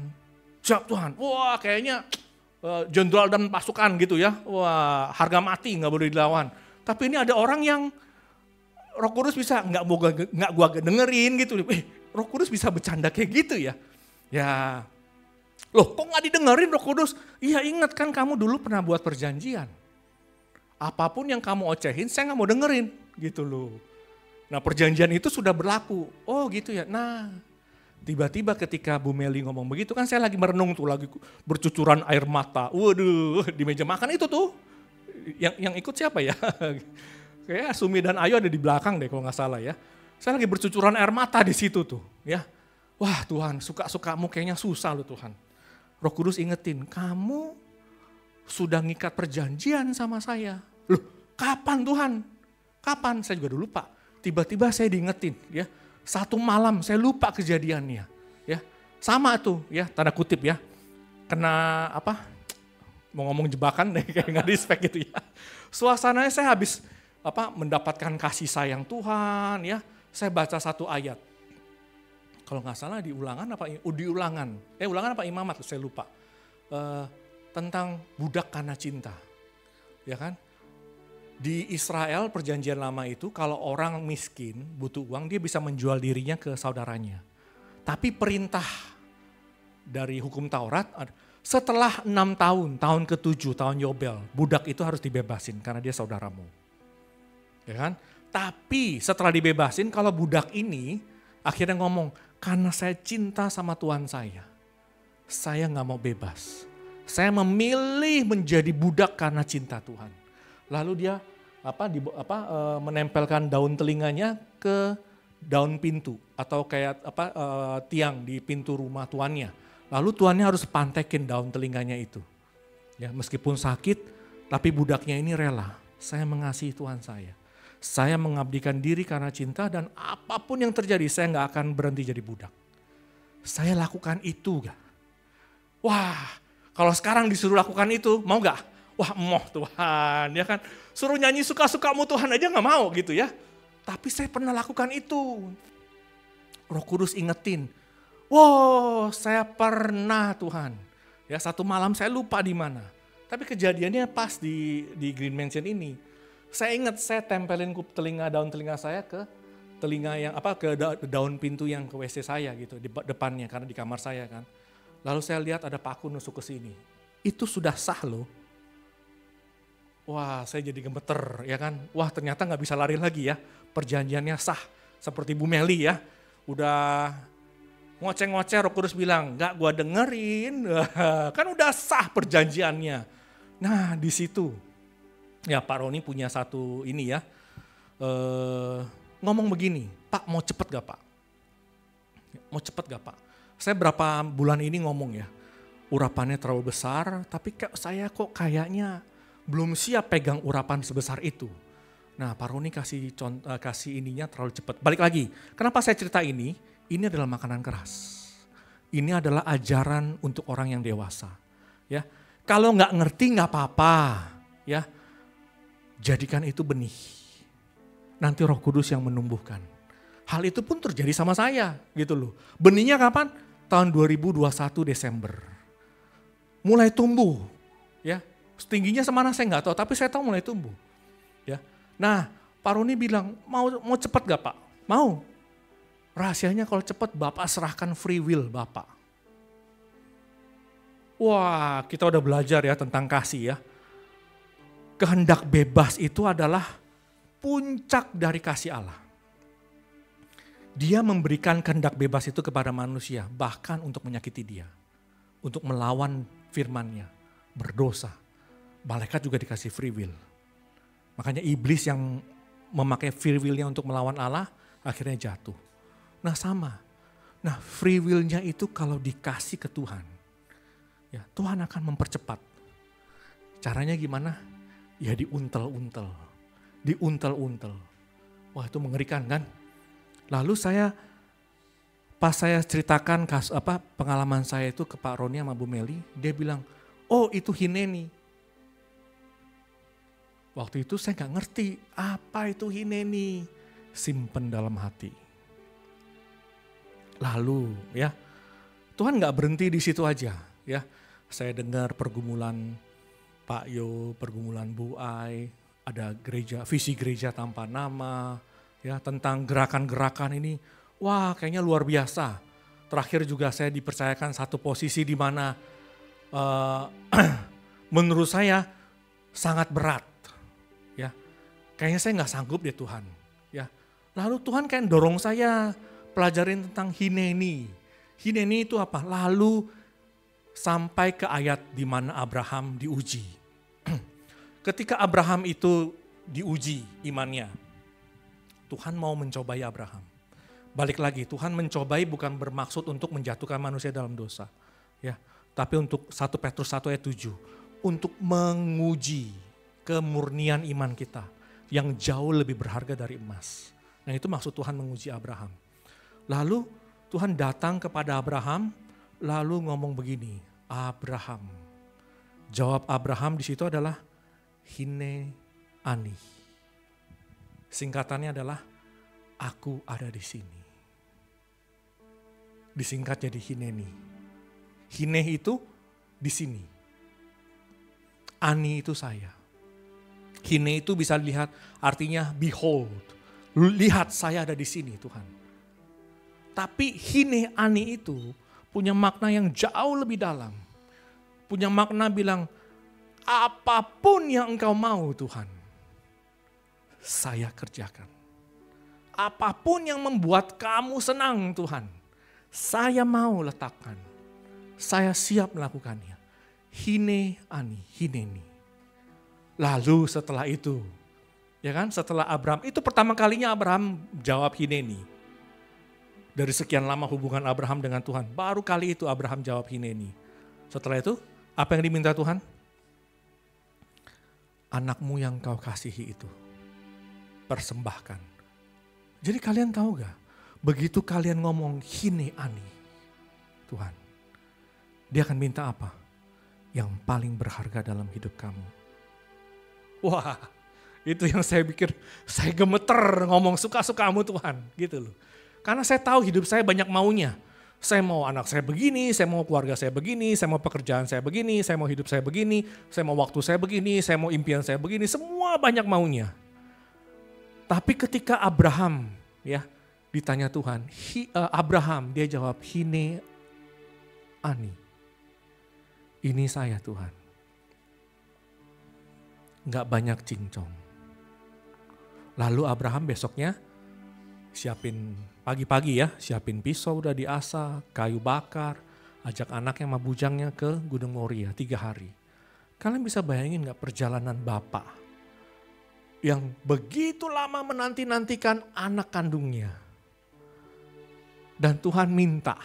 jawab Tuhan. Wah kayaknya jenderal dan pasukan gitu ya. Wah harga mati gak boleh dilawan. Tapi ini ada orang yang Roh Kudus bisa gak gua dengerin gitu. Roh Kudus bisa bercanda kayak gitu ya. Ya, loh kok gak didengerin Roh Kudus? Iya ingat kan kamu dulu pernah buat perjanjian. Apapun yang kamu ocehin saya gak mau dengerin gitu loh. Nah perjanjian itu sudah berlaku. Oh gitu ya. Nah Tiba-tiba ketika Bu Meli ngomong begitu kan saya lagi merenung tuh, lagi bercucuran air mata. Waduh, di meja makan itu tuh. Yang ikut siapa ya? Kayak Sumi dan Ayu ada di belakang deh kalau nggak salah ya. Saya lagi bercucuran air mata di situ tuh ya. Wah Tuhan, suka-sukamu kayaknya susah loh Tuhan. Roh Kudus ingetin, kamu sudah ngikat perjanjian sama saya. Loh, kapan Tuhan? Kapan? Saya juga dulu lupa. Tiba-tiba saya diingetin ya. Satu malam saya lupa kejadiannya ya. Sama tuh ya, tanda kutip ya. Kena apa? Mau ngomong jebakan deh kayak nggak respect gitu ya. Suasananya saya habis mendapatkan kasih sayang Tuhan ya. Saya baca satu ayat. Kalau nggak salah di ulangan apa imamat saya lupa. Tentang budak karena cinta. Ya kan? Di Israel perjanjian lama itu kalau orang miskin butuh uang dia bisa menjual dirinya ke saudaranya. Tapi perintah dari hukum Taurat setelah 6 tahun ke-7 tahun Yobel, budak itu harus dibebasin karena dia saudaramu. Ya kan? Tapi setelah dibebasin kalau budak ini akhirnya ngomong, karena saya cinta sama Tuhan saya nggak mau bebas. Saya memilih menjadi budak karena cinta Tuhan. Lalu dia menempelkan daun telinganya ke daun pintu atau kayak tiang di pintu rumah tuannya. Lalu tuannya harus pantekin daun telinganya itu. Ya, meskipun sakit, tapi budaknya ini rela. Saya mengasihi Tuhan saya. Saya mengabdikan diri karena cinta dan apapun yang terjadi saya nggak akan berhenti jadi budak. Saya lakukan itu. Wah, kalau sekarang disuruh lakukan itu, mau gak? Wah moh Tuhan, ya kan. Suruh nyanyi suka-sukamu Tuhan aja gak mau gitu ya. Tapi saya pernah lakukan itu. Roh Kudus ingetin, wow saya pernah Tuhan. Ya satu malam saya lupa di mana. Tapi kejadiannya pas di Green Mansion ini. Saya ingat saya tempelin daun telinga saya ke telinga yang ke daun pintu yang ke WC saya gitu di depannya karena di kamar saya kan. Lalu saya lihat ada paku nusuk ke sini. Itu sudah sah loh. Wah saya jadi gemeter ya kan. Wah ternyata gak bisa lari lagi ya. Perjanjiannya sah. Seperti Bu Meli ya. Udah ngoceh-ngoceh Roh Kudus bilang gak gua dengerin. Kan udah sah perjanjiannya. Nah di situ ya Pak Roni punya satu ini ya. Ngomong begini. Pak mau cepet gak Pak? Mau cepet gak Pak? Saya berapa bulan ini ngomong ya. Urapannya terlalu besar tapi saya kok kayaknya belum siap pegang urapan sebesar itu. Nah Pak Roni kasih ininya terlalu cepat. Balik lagi, kenapa saya cerita ini? Ini adalah makanan keras. Ini adalah ajaran untuk orang yang dewasa. Ya, kalau nggak ngerti nggak apa-apa. Ya, jadikan itu benih. Nanti Roh Kudus yang menumbuhkan. Hal itu pun terjadi sama saya gitu loh. Benihnya kapan? Tahun 2021 Desember. Mulai tumbuh. Ya. Tingginya semana saya nggak tahu, tapi saya tahu mulai tumbuh. Ya, nah Pak Roni bilang mau cepat gak Pak? Mau. Rahasianya kalau cepat Bapak serahkan free will Bapak. Wah kita udah belajar ya tentang kasih ya. Kehendak bebas itu adalah puncak dari kasih Allah. Dia memberikan kehendak bebas itu kepada manusia, bahkan untuk menyakiti dia. Untuk melawan firman-Nya, berdosa. Malaikat juga dikasih free will. Makanya iblis yang memakai free will-nya untuk melawan Allah, akhirnya jatuh. Nah sama. Nah free will-nya itu kalau dikasih ke Tuhan, ya Tuhan akan mempercepat. Caranya gimana? Ya diuntel-untel. Diuntel-untel. Wah itu mengerikan kan? Lalu pas saya ceritakan pengalaman saya itu ke Pak Roni sama Bu Meli, dia bilang, oh itu Hineni. Waktu itu saya gak ngerti apa itu Hineni. Simpen dalam hati. Lalu ya Tuhan gak berhenti di situ aja ya. Saya dengar pergumulan Pak Yo, pergumulan Bu Ai, ada visi gereja tanpa nama ya, tentang gerakan-gerakan ini. Wah kayaknya luar biasa. Terakhir juga saya dipercayakan satu posisi di mana menurut saya sangat berat. Ya, kayaknya saya nggak sanggup deh Tuhan. Ya, lalu Tuhan kayak dorong saya pelajarin tentang Hineni. Hineni itu apa? Lalu sampai ke ayat di mana Abraham diuji. Ketika Abraham itu diuji imannya, Tuhan mau mencobai Abraham. Balik lagi, Tuhan mencobai bukan bermaksud untuk menjatuhkan manusia dalam dosa. Ya, tapi untuk 1 Petrus 1 ayat 7, untuk menguji kemurnian iman kita yang jauh lebih berharga dari emas. Nah itu maksud Tuhan menguji Abraham. Lalu Tuhan datang kepada Abraham, lalu ngomong begini, Abraham. Jawab Abraham di situ adalah Hine Ani. Singkatannya adalah aku ada di sini. Disingkat jadi Hineni. Hine itu di sini. Ani itu saya. Hine itu bisa dilihat artinya behold. Lihat saya ada di sini Tuhan. Tapi Hine Ani itu punya makna yang jauh lebih dalam. Punya makna bilang, apapun yang engkau mau Tuhan, saya kerjakan. Apapun yang membuat kamu senang Tuhan, saya mau letakkan. Saya siap melakukannya. Hine Ani, Hineni. Lalu setelah itu, ya kan, setelah Abraham, itu pertama kalinya Abraham jawab Hineni. Dari sekian lama hubungan Abraham dengan Tuhan, baru kali itu Abraham jawab Hineni. Setelah itu, apa yang diminta Tuhan? Anakmu yang kau kasihi itu, persembahkan. Jadi kalian tahu gak, begitu kalian ngomong Hine Ani, Tuhan, dia akan minta apa? Yang paling berharga dalam hidup kamu. Wah, itu yang saya pikir, saya gemeter ngomong suka-sukamu Tuhan, gitu loh. Karena saya tahu hidup saya banyak maunya. Saya mau anak saya begini, saya mau keluarga saya begini, saya mau pekerjaan saya begini, saya mau hidup saya begini, saya mau waktu saya begini, saya mau impian saya begini, semua banyak maunya. Tapi ketika Abraham ya ditanya Tuhan, Abraham dia jawab Hine Ani. Ini saya Tuhan. Nggak banyak cincong. Lalu Abraham besoknya siapin pagi-pagi ya, siapin pisau udah diasah, kayu bakar, ajak anaknya sama bujangnya ke Gunung Moria 3 hari. Kalian bisa bayangin gak perjalanan bapak yang begitu lama menanti-nantikan anak kandungnya. Dan Tuhan minta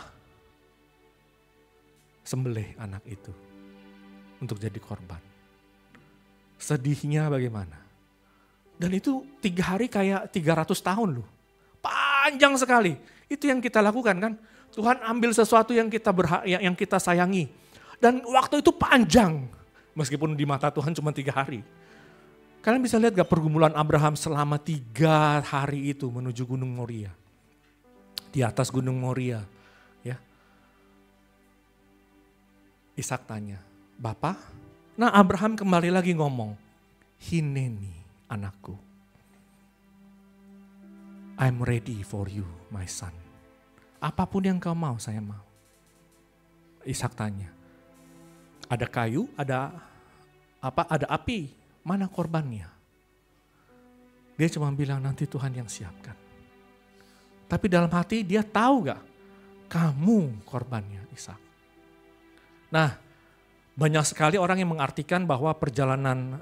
sembelih anak itu untuk jadi korban. Sedihnya bagaimana? Dan itu 3 hari kayak 300 tahun loh. Panjang sekali. Itu yang kita lakukan kan. Tuhan ambil sesuatu yang kita sayangi. Dan waktu itu panjang. Meskipun di mata Tuhan cuma 3 hari. Kalian bisa lihat gak pergumulan Abraham selama 3 hari itu menuju Gunung Moria. Di atas Gunung Moria. Ya. Ishak tanya, Bapak? Nah Abraham kembali lagi ngomong, Hineni anakku. I'm ready for you, my son. Apapun yang kau mau, saya mau. Ishak tanya, ada kayu, ada api, mana korbannya? Dia cuma bilang nanti Tuhan yang siapkan. Tapi dalam hati dia tahu gak, kamu korbannya, Ishak. Nah, banyak sekali orang yang mengartikan bahwa perjalanan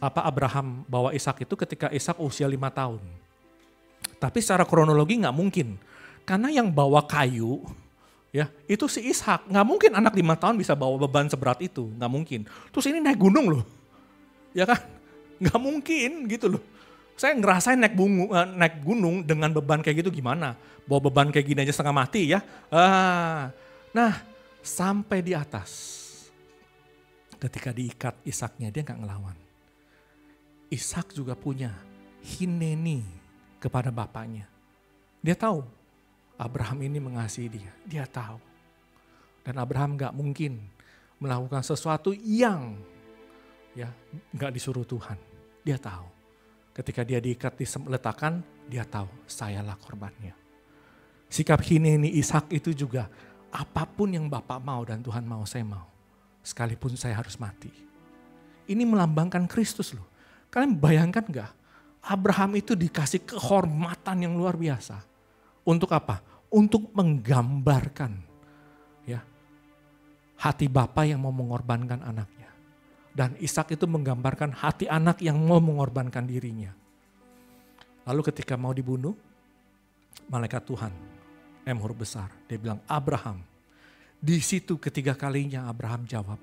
Abraham bawa Ishak itu ketika Ishak usia 5 tahun. Tapi secara kronologi gak mungkin. Karena yang bawa kayu ya itu si Ishak. Gak mungkin anak 5 tahun bisa bawa beban seberat itu. Gak mungkin. Terus ini naik gunung loh. Ya kan? Gak mungkin gitu loh. Saya ngerasain naik gunung dengan beban kayak gitu gimana. Bawa beban kayak gini aja setengah mati ya. Nah sampai di atas. Ketika diikat Ishaknya dia gak ngelawan. Ishak juga punya Hineni kepada bapaknya. Dia tahu Abraham ini mengasihi dia. Dia tahu. Dan Abraham gak mungkin melakukan sesuatu yang ya gak disuruh Tuhan. Dia tahu. Ketika dia diikat diletakkan, dia tahu sayalah korbannya. Sikap Hineni Ishak itu juga apapun yang Bapak mau dan Tuhan mau, saya mau. Sekalipun saya harus mati. Ini melambangkan Kristus loh. Kalian bayangkan gak? Abraham itu dikasih kehormatan yang luar biasa. Untuk apa? untuk menggambarkan ya hati Bapa yang mau mengorbankan anaknya. Dan Ishak itu menggambarkan hati anak yang mau mengorbankan dirinya. Lalu ketika mau dibunuh, malaikat Tuhan, M huruf besar, dia bilang Abraham. Di situ ketiga kalinya Abraham jawab,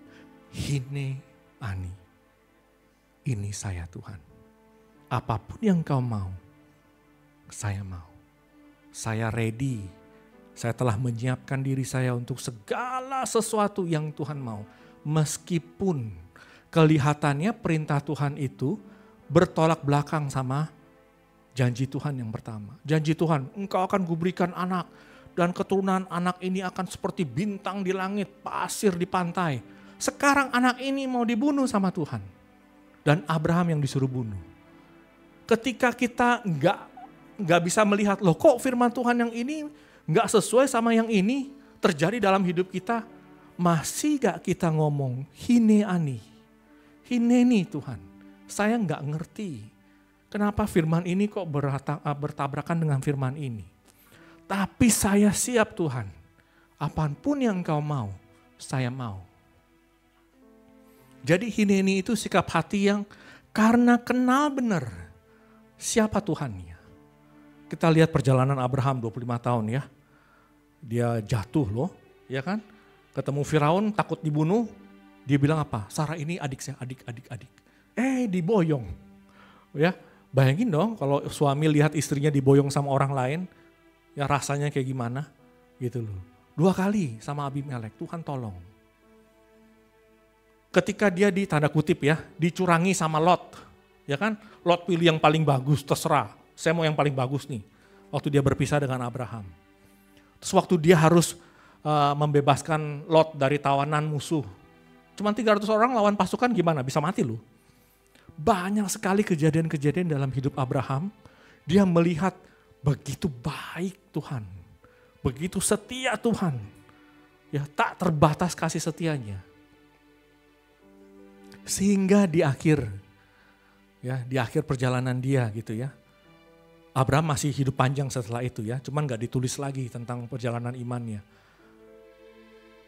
Hine ani, ini saya Tuhan. Apapun yang kau mau, saya mau. Saya ready, saya telah menyiapkan diri saya untuk segala sesuatu yang Tuhan mau. Meskipun kelihatannya perintah Tuhan itu bertolak belakang sama janji Tuhan yang pertama. Janji Tuhan, engkau akan kuberikan anak dan keturunan anak ini akan seperti bintang di langit, pasir di pantai. Sekarang anak ini mau dibunuh sama Tuhan. Dan Abraham yang disuruh bunuh. Ketika kita nggak bisa melihat, loh kok firman Tuhan yang ini nggak sesuai sama yang ini terjadi dalam hidup kita. Masih gak kita ngomong, hine ani, hineni Tuhan. Saya nggak ngerti kenapa firman ini kok bertabrakan dengan firman ini. Tapi saya siap Tuhan, apapun yang kau mau, saya mau. Jadi hineni itu sikap hati yang karena kenal benar siapa Tuhannya. Kita lihat perjalanan Abraham 25 tahun ya. Dia jatuh loh, ya kan. Ketemu Firaun takut dibunuh, dia bilang apa? Sarah ini adik saya, adik. Diboyong. Ya, bayangin dong kalau suami lihat istrinya diboyong sama orang lain, ya rasanya kayak gimana gitu loh. 2 kali sama Abimelek, Tuhan tolong. Ketika dia tanda kutip ya, dicurangi sama Lot. Ya kan, Lot pilih yang paling bagus, terserah. Saya mau yang paling bagus nih. Waktu dia berpisah dengan Abraham. Terus waktu dia harus membebaskan Lot dari tawanan musuh. Cuma 300 orang lawan pasukan gimana, bisa mati loh. Banyak sekali kejadian-kejadian dalam hidup Abraham. Dia melihat begitu baik Tuhan. Begitu setia Tuhan. Ya, tak terbatas kasih setianya. Sehingga di akhir perjalanan dia gitu ya. Abraham masih hidup panjang setelah itu ya. Cuman gak ditulis lagi tentang perjalanan imannya.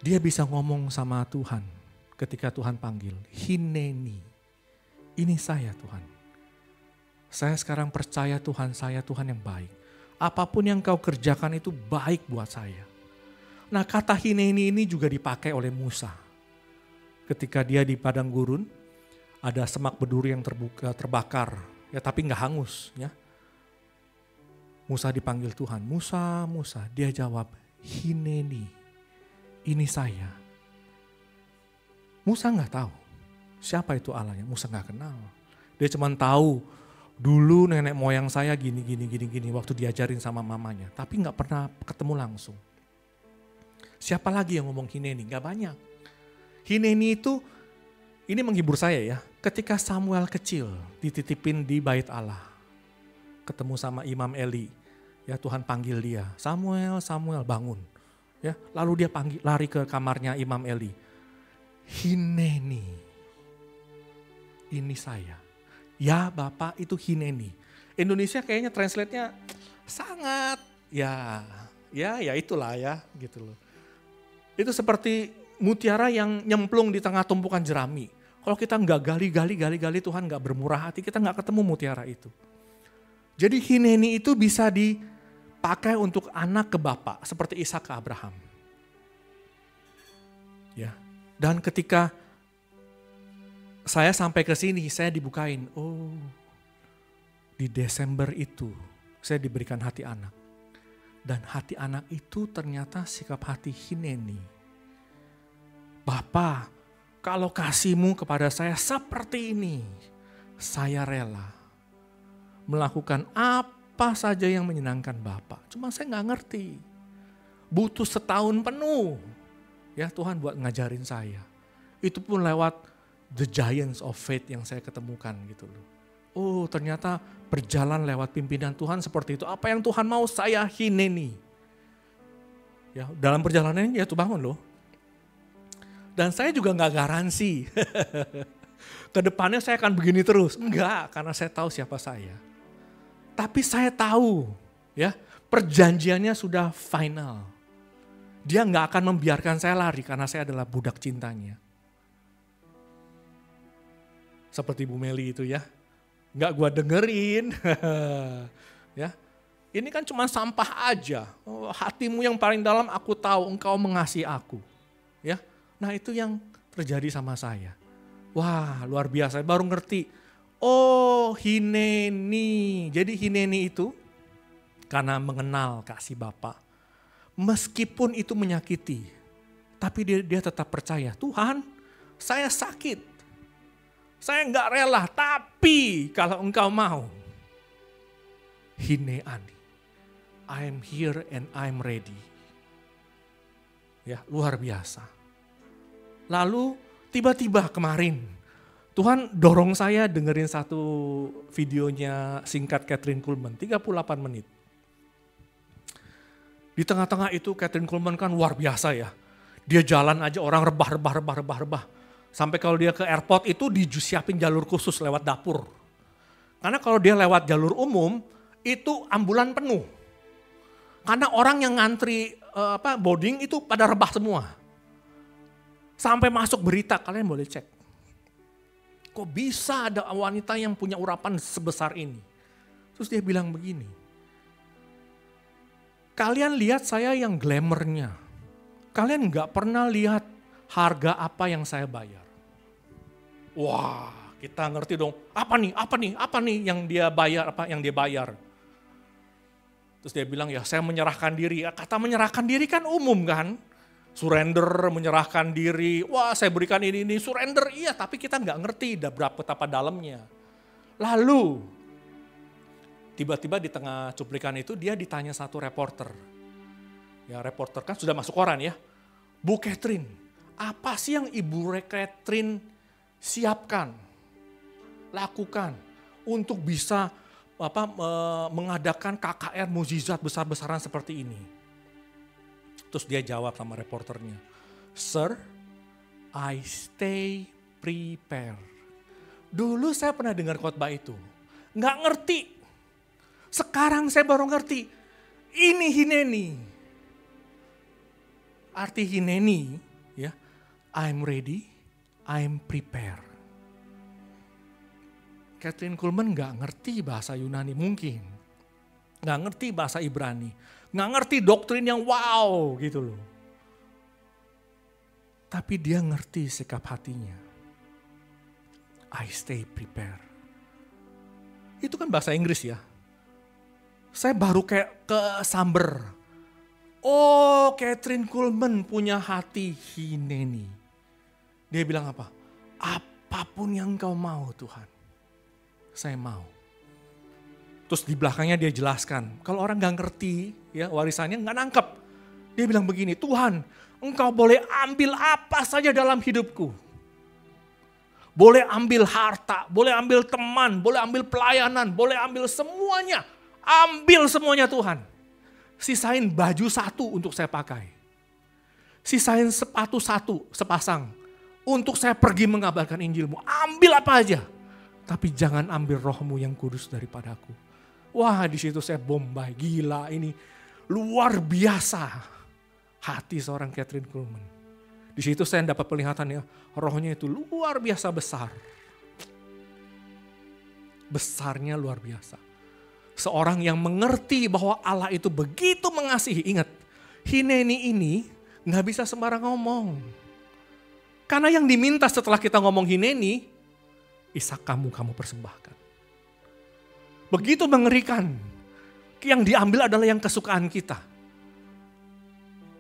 Dia bisa ngomong sama Tuhan ketika Tuhan panggil. Hineni, ini saya Tuhan. Saya sekarang percaya Tuhan, saya Tuhan yang baik. Apapun yang kau kerjakan itu baik buat saya. Nah kata hineni ini juga dipakai oleh Musa. Ketika dia di padang gurun, ada semak berduri yang terbakar, ya tapi nggak hangus. Ya. Musa dipanggil Tuhan, Musa, dia jawab, hineni, ini saya. Musa nggak tahu siapa itu Allahnya, Musa nggak kenal. Dia cuma tahu dulu nenek moyang saya gini waktu diajarin sama mamanya, tapi nggak pernah ketemu langsung. Siapa lagi yang ngomong hineni? Nggak banyak. Hineni itu, ini menghibur saya ya, ketika Samuel kecil dititipin di bait Allah, ketemu sama Imam Eli, ya Tuhan panggil dia, Samuel bangun, ya lalu dia lari ke kamarnya Imam Eli, hineni, ini saya, ya Bapak itu hineni. Indonesia kayaknya translate-nya sangat, ya itulah ya gitu loh. Itu seperti mutiara yang nyemplung di tengah tumpukan jerami. Kalau kita nggak gali, Tuhan nggak bermurah hati, kita nggak ketemu mutiara itu. Jadi hineni itu bisa dipakai untuk anak ke bapak, seperti Ishak ke Abraham. Ya. Dan ketika saya sampai ke sini, saya dibukain, oh di Desember itu saya diberikan hati anak. Dan hati anak itu ternyata sikap hati hineni. Bapa, kalau kasih-Mu kepada saya seperti ini, saya rela melakukan apa saja yang menyenangkan Bapa. Cuma saya nggak ngerti. Butuh setahun penuh ya Tuhan buat ngajarin saya. Itu pun lewat the giants of faith yang saya ketemukan gitu loh. Oh ternyata berjalan lewat pimpinan Tuhan seperti itu. Apa yang Tuhan mau saya hineni. Ya, dalam perjalanan ini ya tuh bangun loh. Dan saya juga gak garansi. Kedepannya saya akan begini terus. Enggak, karena saya tahu siapa saya. Tapi saya tahu ya Perjanjiannya sudah final. Dia nggak akan membiarkan saya lari karena saya adalah budak cintanya. Seperti Bu Meli itu ya. Nggak gua dengerin. Ya. Ini kan cuma sampah aja. Hatimu yang paling dalam aku tahu engkau mengasihi aku. Ya. Nah itu yang terjadi sama saya. Wah luar biasa, baru ngerti. Oh hineni. Jadi hineni itu karena mengenal kasih Bapa. Meskipun itu menyakiti. Tapi dia tetap percaya. Tuhan saya sakit. Saya nggak rela. Tapi kalau engkau mau. Hineani. I'm here and I'm ready. Ya, luar biasa. Lalu tiba-tiba kemarin Tuhan dorong saya dengerin satu videonya singkat Kathryn Kuhlman, 38 menit. Di tengah-tengah itu Kathryn Kuhlman kan luar biasa ya. Dia jalan aja orang rebah. Sampai kalau dia ke airport itu disiapin jalur khusus lewat dapur. Karena kalau dia lewat jalur umum itu ambulan penuh. Karena orang yang ngantri boarding itu pada rebah semua. Sampai masuk berita, kalian boleh cek. Kok bisa ada wanita yang punya urapan sebesar ini? Terus dia bilang begini. Kalian lihat saya yang glamournya. Kalian gak pernah lihat harga apa yang saya bayar. Wah, kita ngerti dong. Apa nih yang dia bayar. Terus dia bilang ya saya menyerahkan diri. Kata menyerahkan diri kan umum kan. Surrender, menyerahkan diri. Wah saya berikan ini, surrender iya. Tapi kita nggak ngerti betapa dalamnya. Lalu tiba-tiba di tengah cuplikan itu dia ditanya satu reporter. Ya reporter kan sudah masuk koran ya. Bu Kathryn, apa sih yang Ibu Kathryn siapkan, lakukan untuk bisa mengadakan KKR mukjizat besar-besaran seperti ini. Terus dia jawab sama reporternya, Sir, I stay prepared. Dulu saya pernah dengar khotbah itu, nggak ngerti. Sekarang saya baru ngerti, ini hineni. Arti hineni, ya, I'm ready, I'm prepared. Kathryn Kuhlman gak ngerti bahasa Yunani mungkin. Gak ngerti bahasa Ibrani. Gak ngerti doktrin yang wow gitu loh. Tapi dia ngerti sikap hatinya. I stay prepared. Itu kan bahasa Inggris ya. Saya baru kayak kesamber. Oh Kathryn Kuhlman punya hati hineni. Dia bilang apa? Apapun yang kau mau Tuhan. Saya mau. Terus di belakangnya dia jelaskan. Kalau orang gak ngerti ya warisannya gak nangkep. Dia bilang begini, Tuhan engkau boleh ambil apa saja dalam hidupku. Boleh ambil harta, boleh ambil teman, boleh ambil pelayanan, boleh ambil semuanya. Ambil semuanya Tuhan. Sisain baju satu untuk saya pakai. Sisain sepatu satu sepasang. Untuk saya pergi mengabarkan Injilmu. Ambil apa aja. Tapi jangan ambil rohmu yang kudus daripadaku. Wah di situ saya bombay, gila ini luar biasa hati seorang Kathryn Kuhlman. Di situ saya dapat penglihatan ya, rohnya itu luar biasa besar. Besarnya luar biasa. Seorang yang mengerti bahwa Allah itu begitu mengasihi. Ingat, hineni ini gak bisa sembarang ngomong. Karena yang diminta setelah kita ngomong hineni, Ishak kamu persembahkan. Begitu mengerikan. Yang diambil adalah yang kesukaan kita.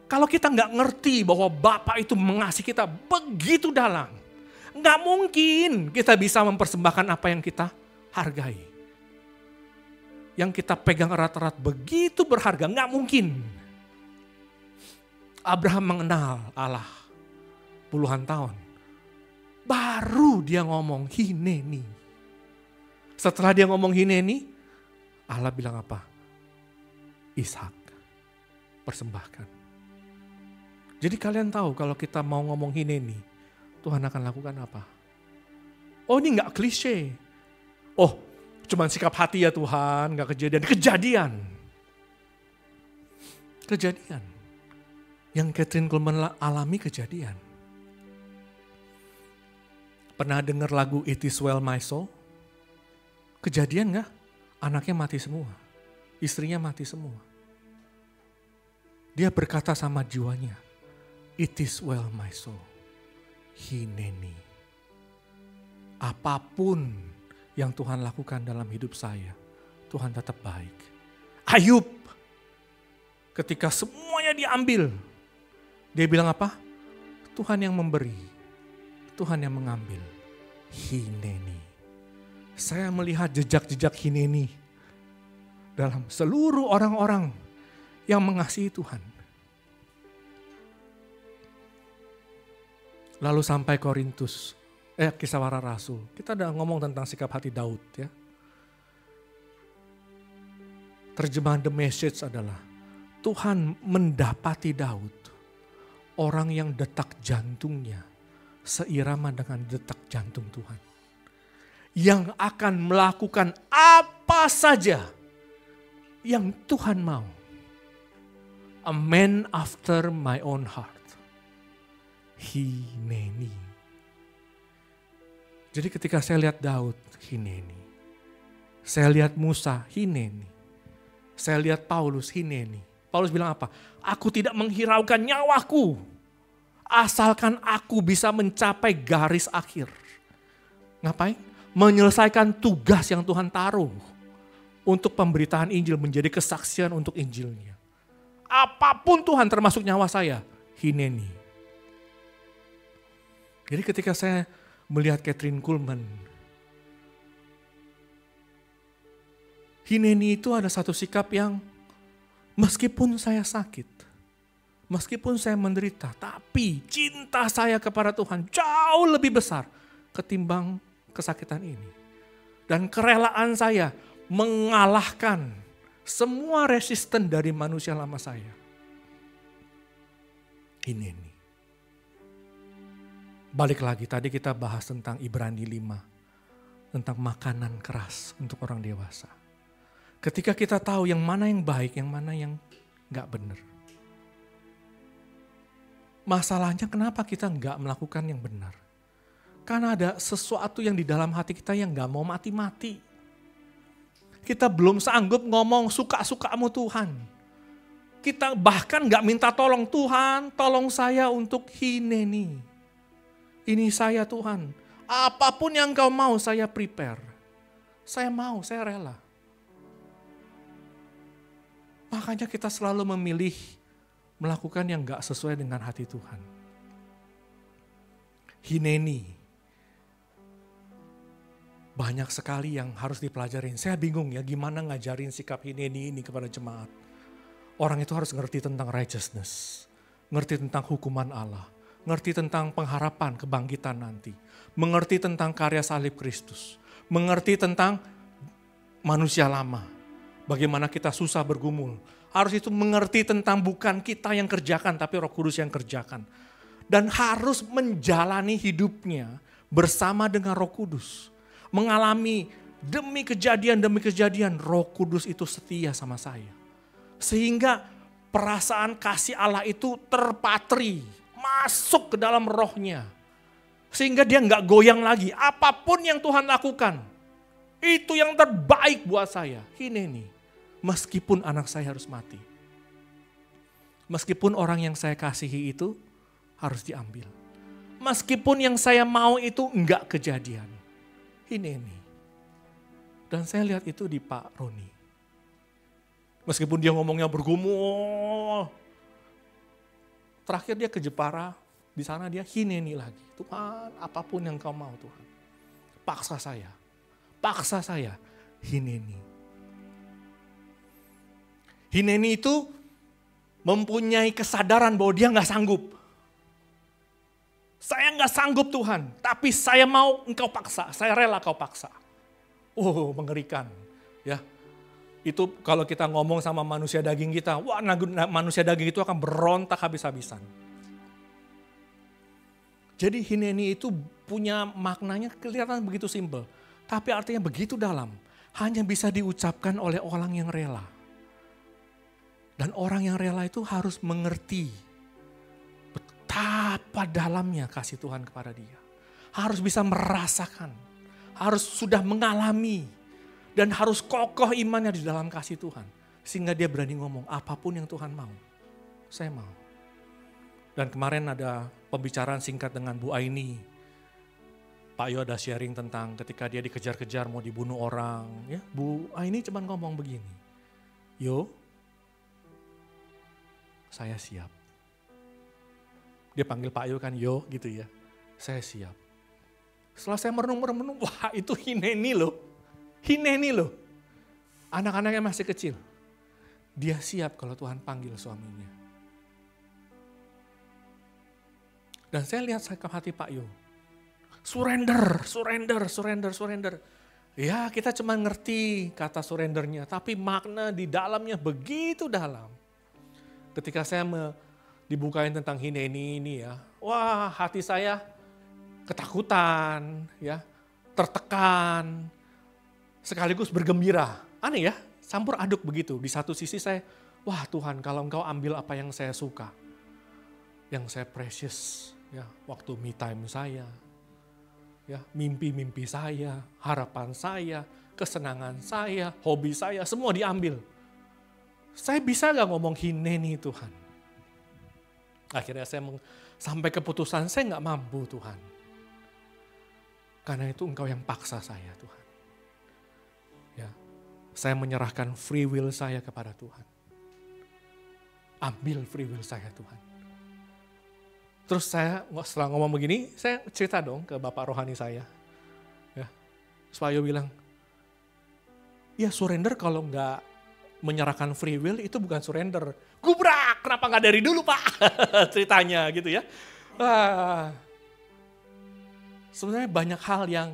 Kalau kita gak ngerti bahwa Bapa itu mengasihi kita begitu dalam. Gak mungkin kita bisa mempersembahkan apa yang kita hargai. Yang kita pegang erat-erat begitu berharga, gak mungkin. Abraham mengenal Allah puluhan tahun. Baru dia ngomong hineni. Setelah dia ngomong hineni, Allah bilang apa? Ishak, persembahkan. Jadi kalian tahu kalau kita mau ngomong hineni, Tuhan akan lakukan apa? Oh ini gak klise. Oh cuman sikap hati ya Tuhan, gak kejadian. Kejadian. Kejadian. Yang Kathryn Kuhlman alami kejadian. Pernah dengar lagu It Is Well My Soul? Kejadian gak? Anaknya mati semua. Istrinya mati semua. Dia berkata sama jiwanya, It is well my soul. Hineni. Apapun yang Tuhan lakukan dalam hidup saya, Tuhan tetap baik. Ayub, ketika semuanya diambil, dia bilang apa? Tuhan yang memberi, Tuhan yang mengambil. Hineni. Saya melihat jejak-jejak Hineni dalam seluruh orang-orang yang mengasihi Tuhan. Lalu sampai Korintus, Kisah Para Rasul. Kita udah ngomong tentang sikap hati Daud ya. Terjemahan The Message adalah Tuhan mendapati Daud, orang yang detak jantungnya seirama dengan detak jantung Tuhan. Yang akan melakukan apa saja yang Tuhan mau. A man after my own heart. Hineni. Jadi ketika saya lihat Daud, Hineni. Saya lihat Musa, Hineni. Saya lihat Paulus, Hineni. Paulus bilang apa? Aku tidak menghiraukan nyawaku. Asalkan aku bisa mencapai garis akhir. Ngapain? Menyelesaikan tugas yang Tuhan taruh. Untuk pemberitaan Injil, menjadi kesaksian untuk Injilnya. Apapun Tuhan, termasuk nyawa saya, Hineni. Jadi ketika saya melihat Kathryn Kuhlman, Hineni itu ada satu sikap yang meskipun saya sakit, meskipun saya menderita, tapi cinta saya kepada Tuhan jauh lebih besar ketimbang kesakitan ini. Dan kerelaan saya mengalahkan semua resisten dari manusia lama saya. Hineni. Balik lagi, tadi kita bahas tentang Ibrani 5. Tentang makanan keras untuk orang dewasa. Ketika kita tahu yang mana yang baik, yang mana yang gak benar. Masalahnya kenapa kita gak melakukan yang benar? Karena ada sesuatu yang di dalam hati kita yang gak mau mati-mati. Kita belum sanggup ngomong suka-sukamu Tuhan. Kita bahkan gak minta tolong, Tuhan tolong saya untuk Hineni. Ini saya Tuhan, apapun yang kau mau saya prepare. Saya mau, saya rela. Makanya kita selalu memilih melakukan yang gak sesuai dengan hati Tuhan. Hineni. Banyak sekali yang harus dipelajarin. Saya bingung ya gimana ngajarin sikap Hineni ini kepada jemaat. Orang itu harus ngerti tentang righteousness. Ngerti tentang hukuman Allah. Ngerti tentang pengharapan kebangkitan nanti. Mengerti tentang karya salib Kristus. Mengerti tentang manusia lama. Bagaimana kita susah bergumul. Harus itu mengerti tentang bukan kita yang kerjakan tapi Roh Kudus yang kerjakan. Dan harus menjalani hidupnya bersama dengan Roh Kudus. Mengalami demi kejadian Roh Kudus itu setia sama saya. Sehingga perasaan kasih Allah itu terpatri. Masuk ke dalam rohnya. Sehingga dia gak goyang lagi. Apapun yang Tuhan lakukan. Itu yang terbaik buat saya. Hineni. Meskipun anak saya harus mati. Meskipun orang yang saya kasihi itu harus diambil. Meskipun yang saya mau itu enggak kejadian. Hineni. Dan saya lihat itu di Pak Roni. Meskipun dia ngomongnya bergumul. Terakhir dia ke Jepara, di sana dia Hineni lagi. Tuhan, apapun yang kau mau Tuhan. Paksa saya, Hineni. Hineni itu mempunyai kesadaran bahwa dia gak sanggup. Saya gak sanggup Tuhan, tapi saya mau engkau paksa, saya rela kau paksa. Oh, mengerikan. Ya. Itu kalau kita ngomong sama manusia daging kita, wah manusia daging itu akan berontak habis-habisan. Jadi Hineni itu punya maknanya kelihatan begitu simpel. Tapi artinya begitu dalam. Hanya bisa diucapkan oleh orang yang rela. Dan orang yang rela itu harus mengerti betapa dalamnya kasih Tuhan kepada dia. Harus bisa merasakan, harus sudah mengalami, dan harus kokoh imannya di dalam kasih Tuhan. Sehingga dia berani ngomong, apapun yang Tuhan mau, saya mau. Dan kemarin ada pembicaraan singkat dengan Bu Aini. Pak Yo ada sharing tentang ketika dia dikejar-kejar mau dibunuh orang. Ya, Bu Aini cuma ngomong begini, Yo, saya siap. Dia panggil Pak Yo kan, Yo gitu ya. Saya siap. Setelah saya merenung, wah itu Hineni loh. Hineni loh. Anak-anaknya masih kecil. Dia siap kalau Tuhan panggil suaminya. Dan saya lihat sikap hati Pak Yo. Surrender. Ya kita cuma ngerti kata surrendernya. Tapi makna di dalamnya begitu dalam. Ketika saya dibukain tentang Hineni ini ya. Wah hati saya ketakutan, ya, tertekan, sekaligus bergembira. Aneh ya, campur aduk begitu. Di satu sisi saya, wah Tuhan kalau Engkau ambil apa yang saya suka. Yang saya precious, ya, waktu me time saya, ya, mimpi-mimpi saya, harapan saya, kesenangan saya, hobi saya, semua diambil. Saya bisa gak ngomong Hineni Tuhan? Akhirnya saya sampai keputusan saya gak mampu Tuhan. Karena itu Engkau yang paksa saya Tuhan. Ya, saya menyerahkan free will saya kepada Tuhan. Ambil free will saya Tuhan. Terus saya setelah ngomong begini, saya cerita dong ke Bapak rohani saya. Ya, supaya bilang, ya surrender kalau nggak menyerahkan free will itu bukan surrender. Gubrak, kenapa nggak dari dulu Pak? Ceritanya gitu ya. Sebenarnya banyak hal yang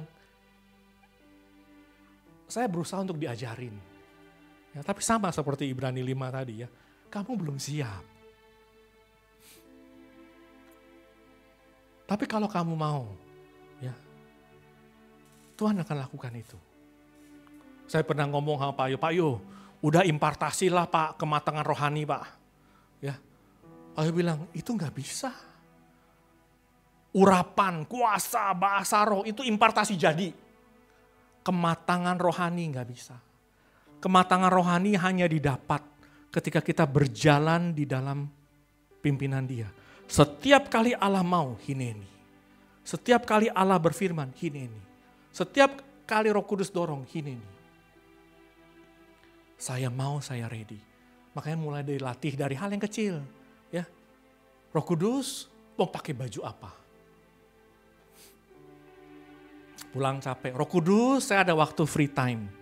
saya berusaha untuk diajarin. Ya, tapi sama seperti Ibrani 5 tadi ya, kamu belum siap. Tapi kalau kamu mau, ya Tuhan akan lakukan itu. Saya pernah ngomong sama Pak Yo, udah impartasi lah Pak, kematangan rohani Pak. Ya, Pak Yo bilang, itu gak bisa. Urapan, kuasa, bahasa roh, itu impartasi jadi. Kematangan rohani gak bisa. Kematangan rohani hanya didapat ketika kita berjalan di dalam pimpinan Dia. Setiap kali Allah mau, Hineni. Setiap kali Allah berfirman, Hineni. Setiap kali Roh Kudus dorong, Hineni. Saya mau, saya ready. Makanya mulai dilatih dari hal yang kecil. Ya, Roh Kudus mau pakai baju apa? Pulang capek, Roh Kudus saya ada waktu free time.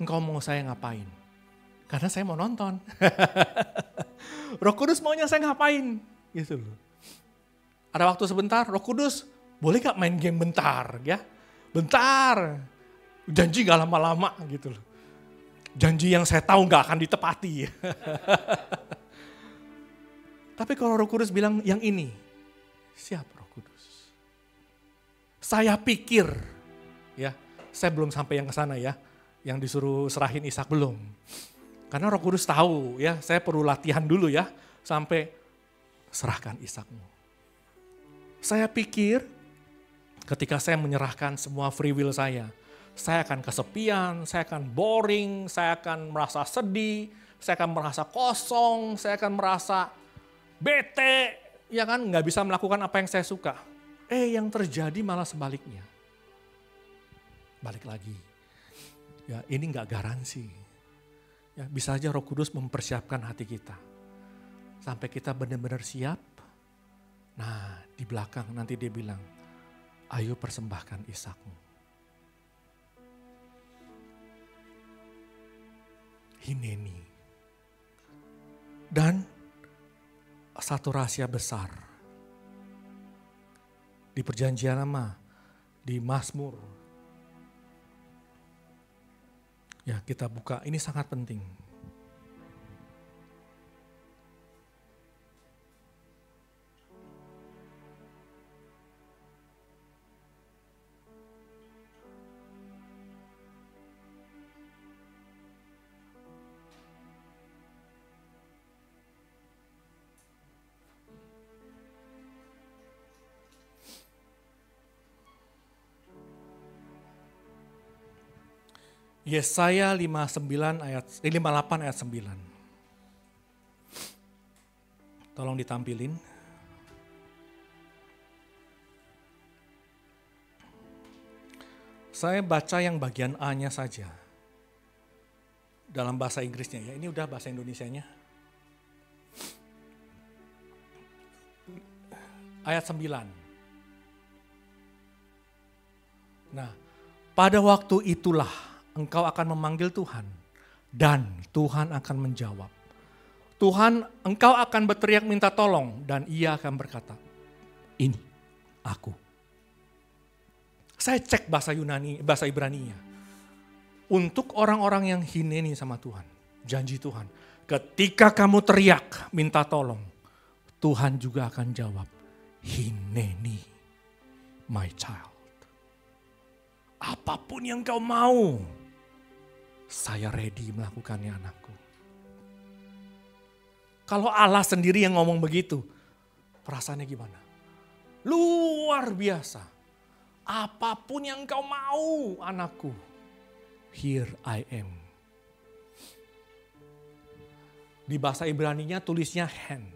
Engkau mau saya ngapain? Karena saya mau nonton. Roh Kudus maunya saya ngapain? Gitu loh. Ada waktu sebentar, Roh Kudus boleh gak main game bentar? Ya, bentar. Janji gak lama-lama gitu loh. Janji yang saya tahu gak akan ditepati. Tapi kalau Roh Kudus bilang yang ini, siap Roh Kudus. Saya pikir, ya, saya belum sampai yang ke sana ya, yang disuruh serahin Ishak belum. Karena Roh Kudus tahu ya, saya perlu latihan dulu ya, sampai serahkan Ishakmu. Saya pikir ketika saya menyerahkan semua free will saya akan kesepian, saya akan boring, saya akan merasa sedih, saya akan merasa kosong, saya akan merasa bete, ya kan, nggak bisa melakukan apa yang saya suka. Yang terjadi malah sebaliknya. Balik lagi, ya ini nggak garansi. Ya, bisa aja Roh Kudus mempersiapkan hati kita sampai kita benar-benar siap. Nah, di belakang nanti dia bilang, ayo persembahkan Ishakmu. Hineni. Dan satu rahasia besar di perjanjian lama, di Mazmur. Ya, kita buka, ini sangat penting. Yesaya 58 ayat 9. Tolong ditampilin. Saya baca yang bagian A-nya saja. Dalam bahasa Inggrisnya ya. Ini udah bahasa Indonesianya. Ayat 9. Nah, pada waktu itulah engkau akan memanggil Tuhan dan Tuhan akan menjawab. Tuhan, engkau akan berteriak minta tolong dan ia akan berkata, ini aku. Saya cek bahasa Yunani, bahasa Ibraninya. Untuk orang-orang yang hineni sama Tuhan, janji Tuhan. Ketika kamu teriak minta tolong, Tuhan juga akan jawab, hineni my child. Apapun yang kau mau, saya ready melakukannya anakku. Kalau Allah sendiri yang ngomong begitu, perasaannya gimana? Luar biasa. Apapun yang kau mau anakku, here I am. Di bahasa Ibraninya tulisnya hen.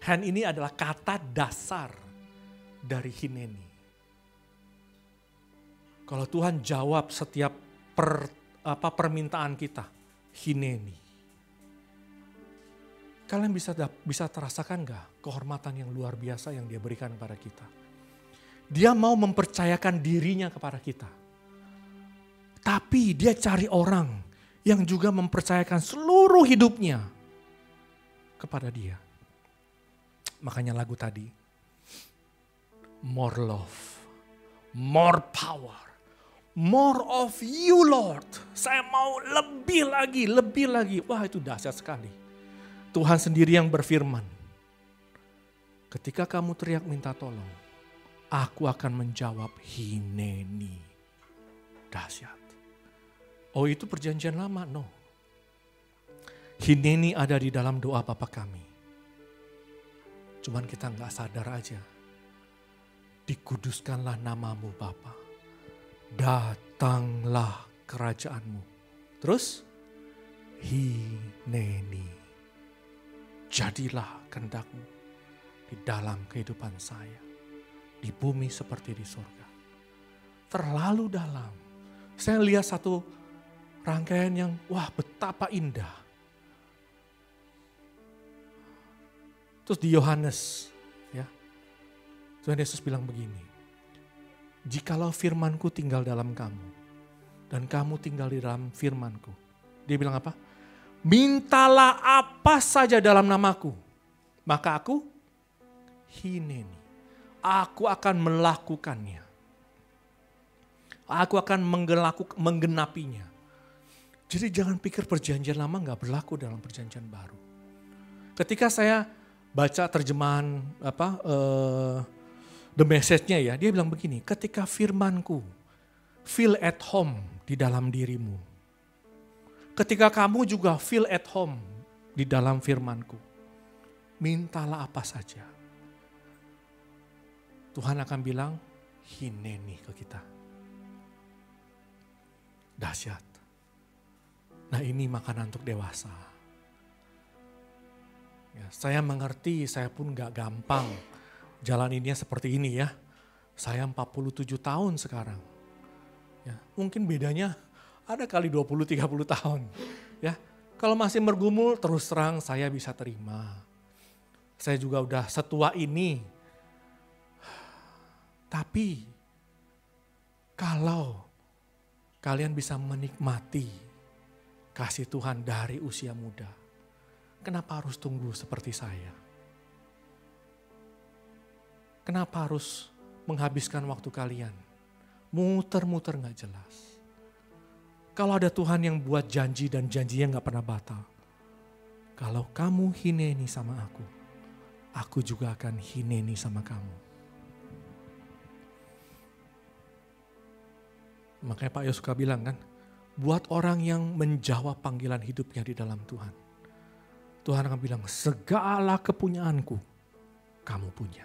Hen ini adalah kata dasar dari hineni. Kalau Tuhan jawab setiap permintaan kita, hineni. Kalian bisa terasakan gak kehormatan yang luar biasa yang dia berikan kepada kita? Dia mau mempercayakan dirinya kepada kita. Tapi dia cari orang yang juga mempercayakan seluruh hidupnya kepada dia. Makanya lagu tadi, more love, more power, more of you Lord. Saya mau lebih lagi. Wah, itu dahsyat sekali. Tuhan sendiri yang berfirman, ketika kamu teriak minta tolong, aku akan menjawab hineni. Dahsyat. Oh, itu perjanjian lama? No. Hineni ada di dalam doa Bapa kami. Cuman kita gak sadar aja. Dikuduskanlah namamu Bapa. Datanglah kerajaanmu. Terus, hineni. Jadilah kehendakmu di dalam kehidupan saya. Di bumi seperti di surga. Terlalu dalam. Saya lihat satu rangkaian yang wah betapa indah. Terus di Yohanes, ya, Tuhan Yesus bilang begini. Jikalau firmanku tinggal dalam kamu dan kamu tinggal di dalam firmanku. Dia bilang apa? Mintalah apa saja dalam namaku, maka aku hineni. Aku akan melakukannya. Aku akan menggenapinya. Jadi jangan pikir perjanjian lama gak berlaku dalam perjanjian baru. Ketika saya baca terjemahan The Message-nya ya, dia bilang begini, ketika firmanku feel at home di dalam dirimu. Ketika kamu juga feel at home di dalam firmanku. Mintalah apa saja. Tuhan akan bilang, hineni ke kita. Dahsyat. Nah, ini makanan untuk dewasa. Ya, saya mengerti, saya pun gak gampang jalaninnya seperti ini ya. Saya 47 tahun sekarang. Ya, mungkin bedanya ada kali 20-30 tahun. Ya, kalau masih bergumul terus terang saya bisa terima. Saya juga udah setua ini. Tapi kalau kalian bisa menikmati kasih Tuhan dari usia muda, kenapa harus tunggu seperti saya? Kenapa harus menghabiskan waktu kalian? Muter-muter gak jelas. Kalau ada Tuhan yang buat janji dan janjinya gak pernah batal. Kalau kamu hineni sama aku juga akan hineni sama kamu. Makanya Pak Yos suka bilang kan, buat orang yang menjawab panggilan hidupnya di dalam Tuhan. Tuhan akan bilang, segala kepunyaanku kamu punya.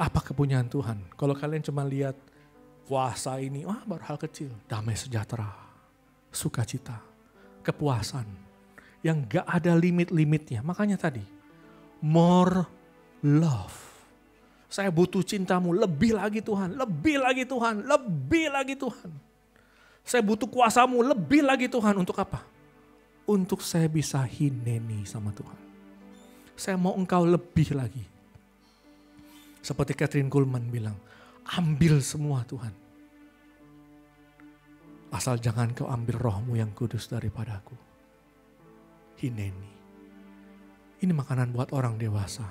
Apa kepunyaan Tuhan? Kalau kalian cuma lihat Kuasa ini, baru hal kecil. Damai sejahtera, sukacita, kepuasan. Yang gak ada limit-limitnya. Makanya tadi, more love. Saya butuh cintamu, lebih lagi Tuhan, lebih lagi Tuhan, lebih lagi Tuhan. Saya butuh kuasamu, lebih lagi Tuhan. Untuk apa? Untuk saya bisa hineni sama Tuhan. Saya mau engkau lebih lagi. Seperti Kathryn Kuhlman bilang, ambil semua Tuhan. Asal jangan kau ambil rohmu yang kudus daripadaku. Hineni. Ini makanan buat orang dewasa.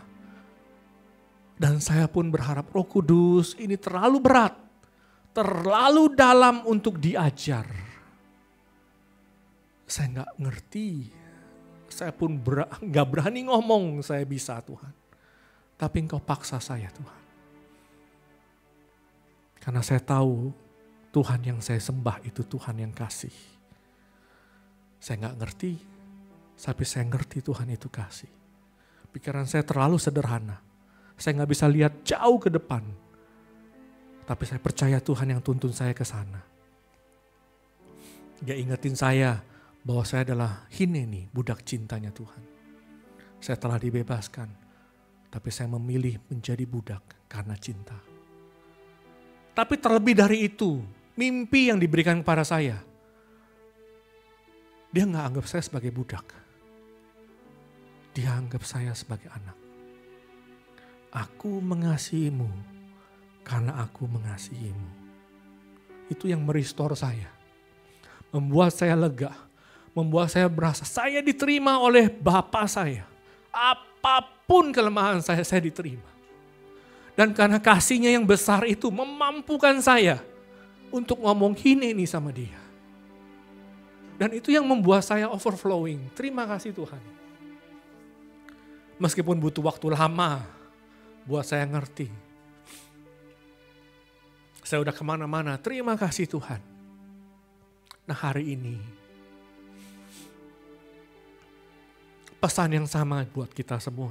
Dan saya pun berharap Roh Kudus ini terlalu berat. Terlalu dalam untuk diajar. Saya gak ngerti. Saya pun gak berani ngomong saya bisa Tuhan. Tapi engkau paksa saya Tuhan. Karena saya tahu Tuhan yang saya sembah itu Tuhan yang kasih. Saya gak ngerti, tapi saya ngerti Tuhan itu kasih. Pikiran saya terlalu sederhana. Saya gak bisa lihat jauh ke depan. Tapi saya percaya Tuhan yang tuntun saya ke sana. Dia ingetin saya bahwa saya adalah hineni, budak cintanya Tuhan. Saya telah dibebaskan. Tapi saya memilih menjadi budak karena cinta. Tapi terlebih dari itu, mimpi yang diberikan kepada saya. Dia gak anggap saya sebagai budak. Dia anggap saya sebagai anak. Aku mengasihimu karena aku mengasihimu. Itu yang merestore saya. Membuat saya lega. Membuat saya berasa saya diterima oleh Bapa saya. Apapun kelemahan saya diterima. Dan karena kasihnya yang besar itu memampukan saya untuk ngomong hineni sama dia. Dan itu yang membuat saya overflowing. Terima kasih Tuhan. Meskipun butuh waktu lama buat saya ngerti. Saya udah kemana-mana, terima kasih Tuhan. Nah hari ini, pesan yang sama buat kita semua.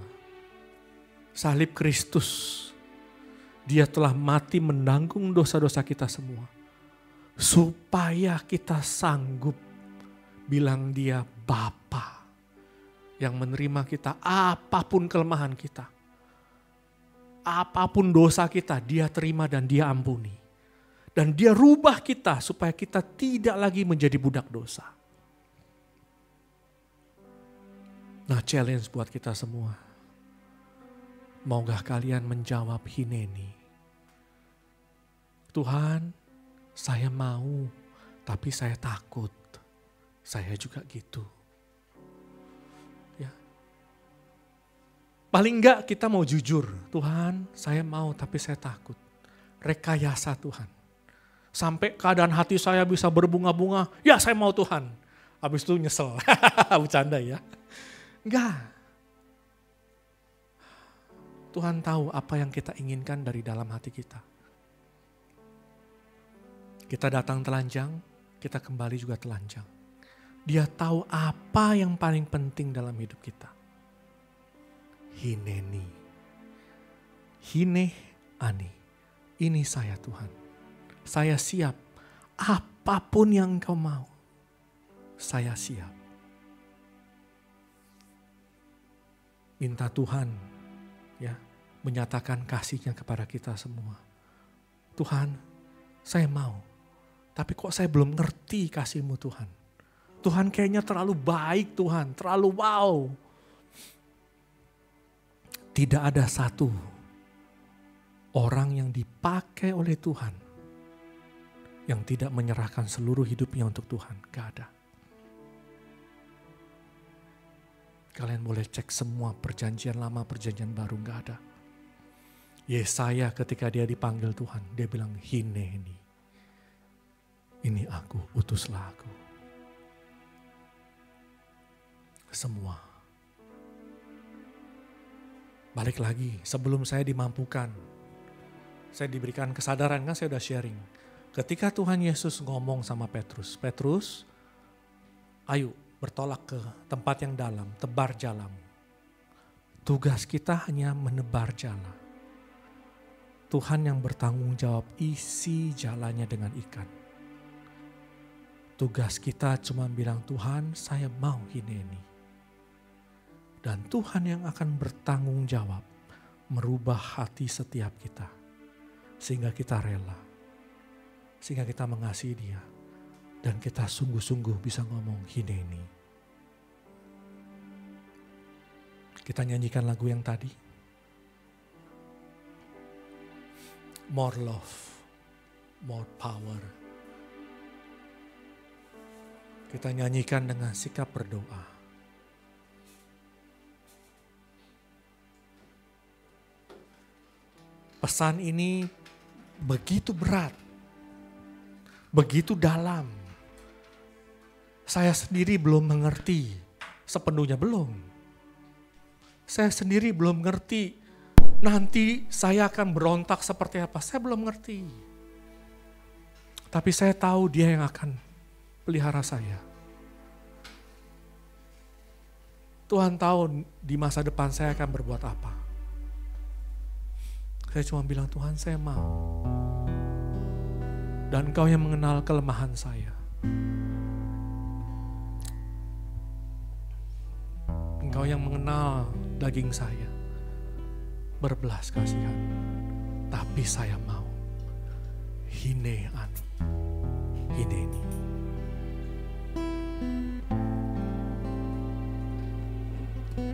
Salib Kristus, Dia telah mati menanggung dosa-dosa kita semua. Supaya kita sanggup bilang Dia Bapa. Yang menerima kita apapun kelemahan kita. Apapun dosa kita, Dia terima dan Dia ampuni. Dan Dia rubah kita supaya kita tidak lagi menjadi budak dosa. Nah, challenge buat kita semua. Maukah kalian menjawab hineni? Tuhan, saya mau, tapi saya takut. Saya juga gitu. Ya. Paling enggak kita mau jujur. Tuhan, saya mau tapi saya takut. Rekayasa Tuhan. Sampai keadaan hati saya bisa berbunga-bunga. Ya saya mau Tuhan. Habis itu nyesel. Bercanda ya. Enggak. Tuhan tahu apa yang kita inginkan dari dalam hati kita. Kita datang telanjang, kita kembali juga telanjang. Dia tahu apa yang paling penting dalam hidup kita. Hineni. Hine ani. Ini saya Tuhan. Saya siap. Apapun yang Engkau mau. Saya siap. Minta Tuhan ya menyatakan kasih-Nya kepada kita semua. Tuhan, saya mau. Tapi kok saya belum ngerti kasih-Mu Tuhan. Tuhan kayaknya terlalu baik Tuhan, terlalu wow. Tidak ada satu orang yang dipakai oleh Tuhan yang tidak menyerahkan seluruh hidupnya untuk Tuhan. Gak ada. Kalian boleh cek semua perjanjian lama, perjanjian baru, gak ada. Yesaya ketika dia dipanggil Tuhan, dia bilang, Hineni. Ini aku, utuslah aku. Semua. Balik lagi, sebelum saya dimampukan, saya diberikan kesadaran, kan saya udah sharing. Ketika Tuhan Yesus ngomong sama Petrus, Petrus, ayo bertolak ke tempat yang dalam, tebar jalamu. Tugas kita hanya menebar jala. Tuhan yang bertanggung jawab isi jalannya dengan ikan. Tugas kita cuma bilang, Tuhan saya mau Hineni. Dan Tuhan yang akan bertanggung jawab merubah hati setiap kita. Sehingga kita rela. Sehingga kita mengasihi Dia. Dan kita sungguh-sungguh bisa ngomong Hineni. Kita nyanyikan lagu yang tadi. More love, more power. Kita nyanyikan dengan sikap berdoa. Pesan ini begitu berat, begitu dalam. Saya sendiri belum mengerti sepenuhnya, belum. Saya sendiri belum ngerti nanti saya akan berontak seperti apa. Saya belum ngerti. Tapi saya tahu Dia yang akan pelihara saya. Tuhan tahu di masa depan saya akan berbuat apa. Saya cuma bilang, Tuhan saya mau. Dan Engkau yang mengenal kelemahan saya. Engkau yang mengenal daging saya. Berbelas kasihan. Tapi saya mau. Hineani. Hineni.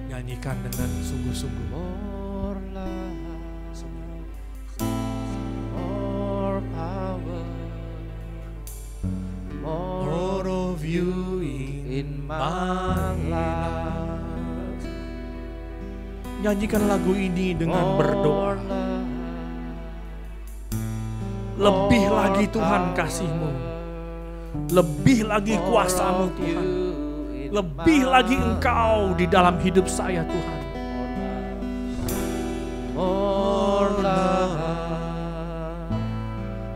Nyanyikan dengan sungguh-sungguh. More power, More of you in my life. Nyanyikan lagu ini dengan berdoa. Lebih lagi Tuhan kasih-Mu. Lebih lagi kuasa-Mu Tuhan. Lebih lagi Engkau di dalam hidup saya Tuhan. more love,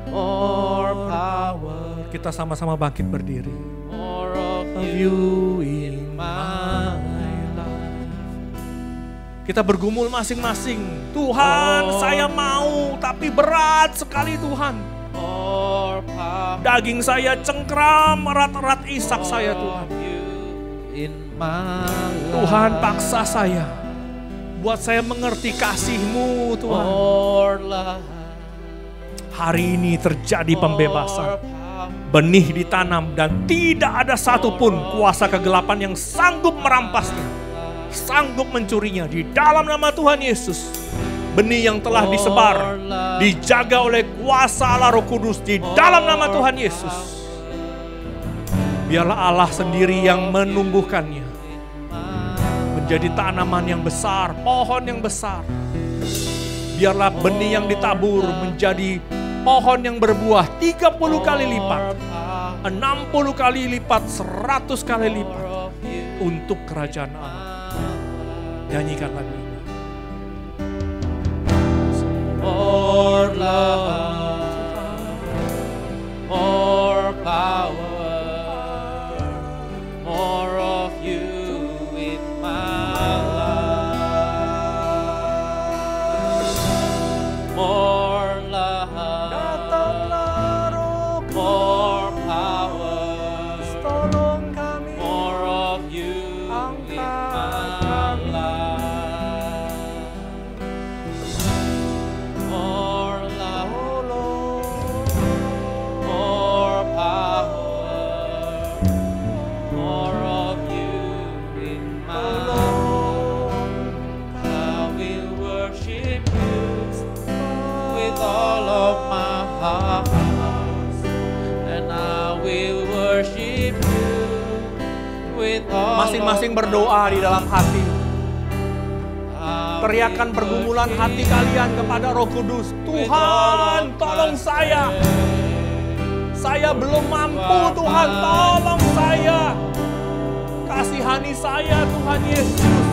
more power, Kita sama-sama bangkit berdiri. more of You in my life. Kita bergumul masing-masing. Tuhan, saya mau, tapi berat sekali Tuhan. more power. Daging saya cengkram, erat-erat isak saya Tuhan. In my Tuhan paksa saya. Buat saya mengerti kasih-Mu Tuhan. more love, Hari ini terjadi pembebasan. Benih ditanam dan tidak ada satupun kuasa kegelapan yang sanggup merampasnya. Sanggup mencurinya di dalam nama Tuhan Yesus. Benih yang telah disebar, dijaga oleh kuasa Allah Roh Kudus di dalam nama Tuhan Yesus. Biarlah Allah sendiri yang menumbuhkannya. Menjadi tanaman yang besar, pohon yang besar. Biarlah benih yang ditabur menjadi pohon yang berbuah 30 kali lipat, 60 kali lipat, 100 kali lipat untuk kerajaan Allah. Nyanyikan lagu ini. more love, more power, more of you in my life. More love, more power, Tolong kami. more of you in my life. More love, more power, more of you in my life. I will worship you with all of my heart, and I will worship you with all Masing-masing berdoa di dalam hati. Teriakan pergumulan hati kalian kepada Roh Kudus. Tuhan, tolong saya. Saya belum mampu, Tuhan, tolong saya. Kasihani saya, Tuhan Yesus.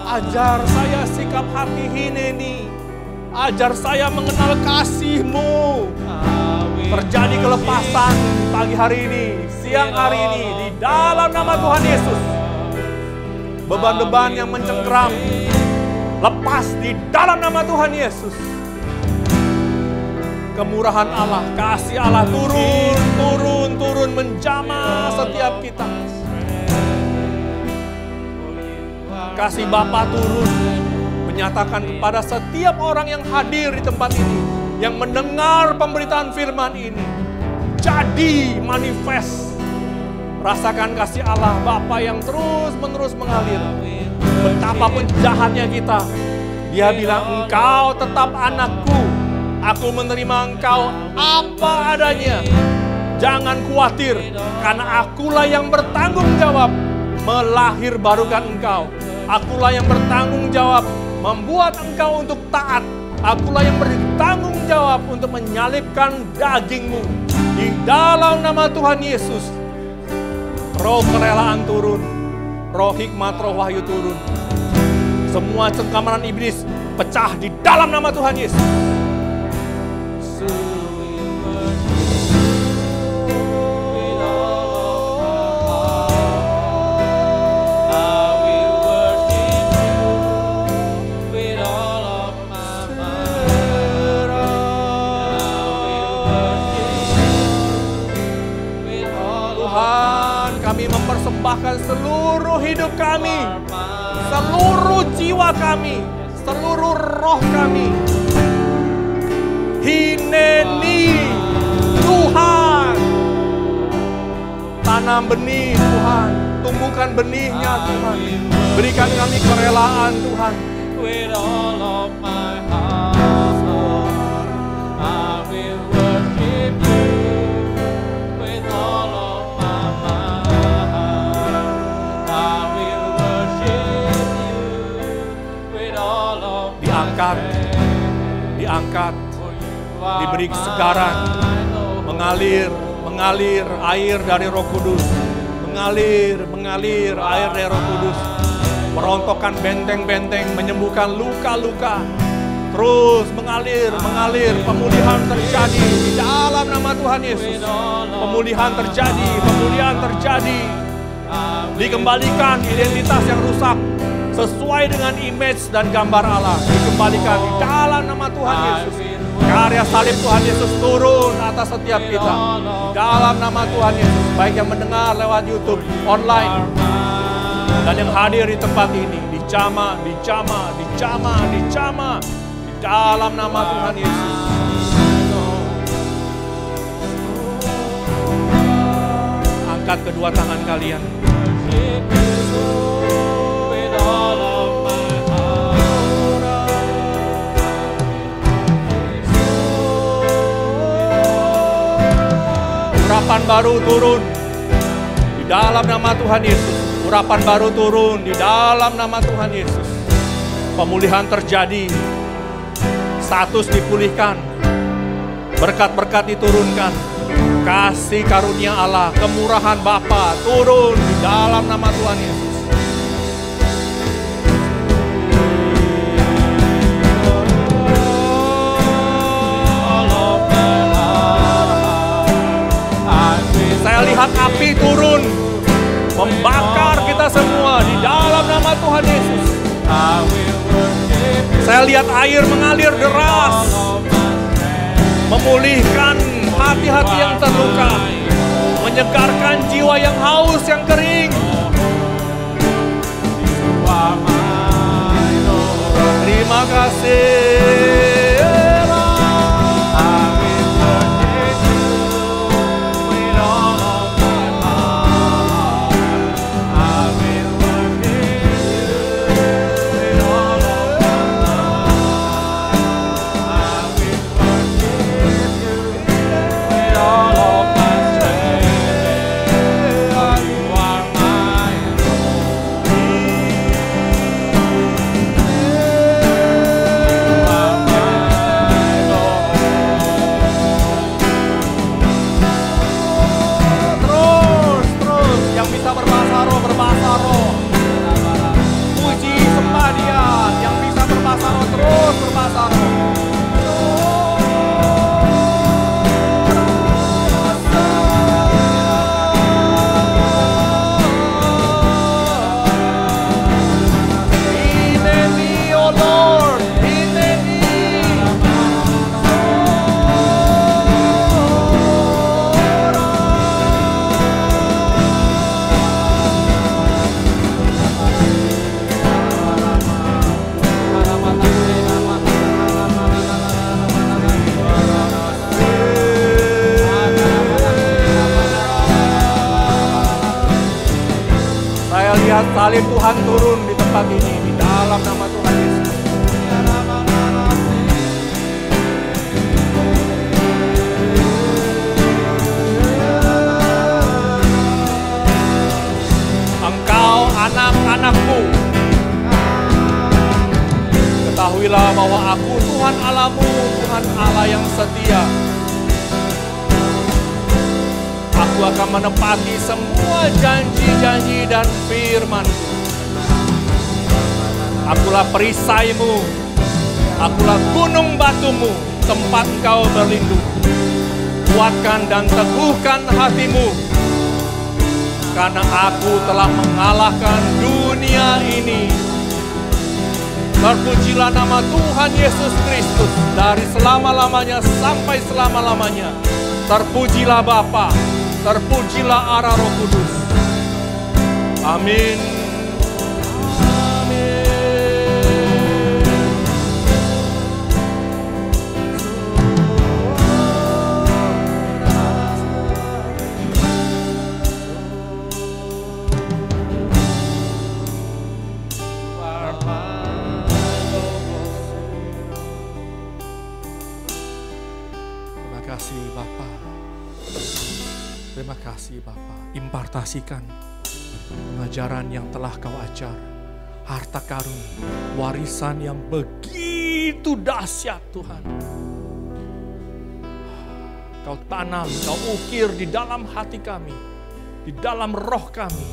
Ajar saya sikap hati Hineni. Ajar saya mengenal kasih-Mu. Terjadi kelepasan pagi hari ini, siang hari ini, di dalam nama Tuhan Yesus. Beban-beban yang mencengkram, Lepas di dalam nama Tuhan Yesus. Kemurahan Allah, kasih Allah turun menjamah setiap kita. Kasih Bapa turun menyatakan kepada setiap orang yang hadir di tempat ini, yang mendengar pemberitaan firman ini, jadi manifest. Rasakan kasih Allah Bapa yang terus-menerus mengalir. Betapapun jahatnya kita, Dia bilang, engkau tetap anakku. Aku menerima engkau apa adanya. Jangan khawatir, karena akulah yang bertanggung jawab melahir barukan engkau. Akulah yang bertanggung jawab membuat engkau untuk taat. Akulah yang bertanggung jawab untuk menyalibkan dagingmu. Di dalam nama Tuhan Yesus, roh kerelaan turun, roh hikmat, roh wahyu turun. Semua cengkamaran iblis pecah di dalam nama Tuhan Yesus. Kami mempersembahkan seluruh hidup kami, seluruh jiwa kami, seluruh roh kami. Hineni Tuhan. Tanam benih Tuhan, tumbuhkan benihnya Tuhan. Berikan kami kerelaan Tuhan. With all of my heart, Lord, I will worship you. With all of my mind, I will worship you. With all of my diangkat, diberi kesegaran, mengalir air dari Roh Kudus, mengalir air dari Roh Kudus, merontokkan benteng-benteng, menyembuhkan luka-luka, terus mengalir, pemulihan terjadi di dalam nama Tuhan Yesus. Pemulihan terjadi, dikembalikan identitas yang rusak sesuai dengan image dan gambar Allah, dikembalikan di dalam nama Tuhan Yesus. Karya salib Tuhan Yesus turun atas setiap kita di dalam nama Tuhan Yesus, baik yang mendengar lewat YouTube, online, dan yang hadir di tempat ini. Dijamah di dalam nama Tuhan Yesus. Angkat kedua tangan kalian. Urapan baru turun di dalam nama Tuhan Yesus. Urapan baru turun di dalam nama Tuhan Yesus. Pemulihan terjadi, status dipulihkan, berkat-berkat diturunkan, kasih karunia Allah, kemurahan Bapa turun di dalam nama Tuhan Yesus. Saya lihat api turun, membakar kita semua di dalam nama Tuhan Yesus. Saya lihat air mengalir deras, memulihkan hati-hati yang terluka, menyegarkan jiwa yang haus, yang kering. Terima kasih. Salib Tuhan turun di tempat ini, di dalam nama Tuhan Yesus. Engkau anak-anakku, ketahuilah bahwa aku Tuhan Allahmu, Tuhan Allah yang setia. Aku akan menepati semua janji-janji dan firman. Akulah perisaimu, akulah gunung batumu, tempat engkau berlindung. Kuatkan dan teguhkan hatimu, karena aku telah mengalahkan dunia ini. Terpujilah nama Tuhan Yesus Kristus dari selama-lamanya sampai selama-lamanya. Terpujilah Bapa, terpujilah Allah Roh Kudus. Amin. Terima kasih Bapa, impartasikan pengajaran yang telah kau ajar, harta karun, warisan yang begitu dahsyat Tuhan. Kau tanam, kau ukir di dalam hati kami, di dalam roh kami,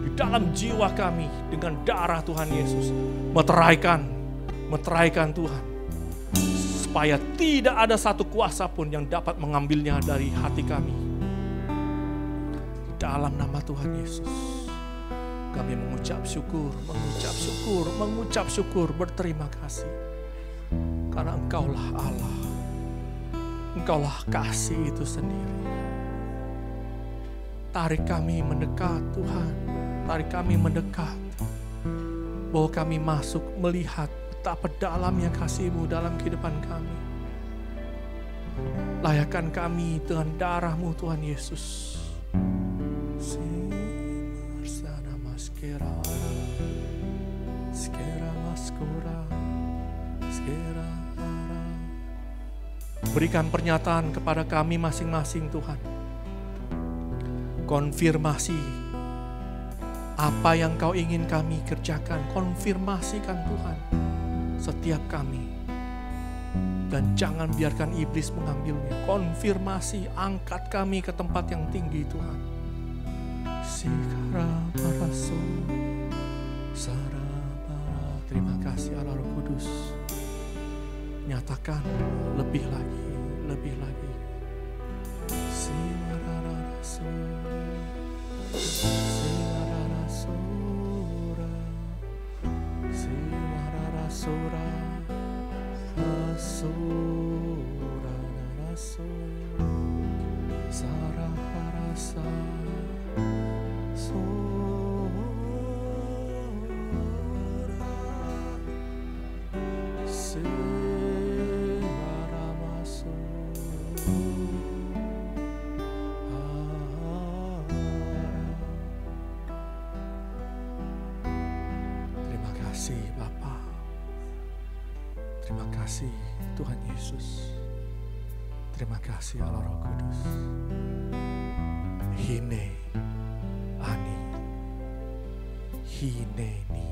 di dalam jiwa kami dengan darah Tuhan Yesus. Meteraikan Tuhan, supaya tidak ada satu kuasa pun yang dapat mengambilnya dari hati kami. Dalam nama Tuhan Yesus, kami mengucap syukur, berterima kasih. Karena Engkaulah Allah, Engkaulah kasih itu sendiri. Tarik kami mendekat Tuhan, tarik kami mendekat. Bahwa kami masuk melihat betapa dalamnya kasih-Mu dalam kehidupan kami. Layakkan kami dengan darah-Mu Tuhan Yesus. Berikan pernyataan kepada kami masing-masing Tuhan. Konfirmasi apa yang Kau ingin kami kerjakan. Konfirmasikan Tuhan setiap kami. Dan jangan biarkan iblis mengambilnya. Konfirmasi, angkat kami ke tempat yang tinggi Tuhan. Terima kasih Allah Roh Kudus. Nyatakan lebih lagi, lebih lagi. Terima kasih Tuhan Yesus. Terima kasih Allah Roh Kudus. Hine ani, hineni,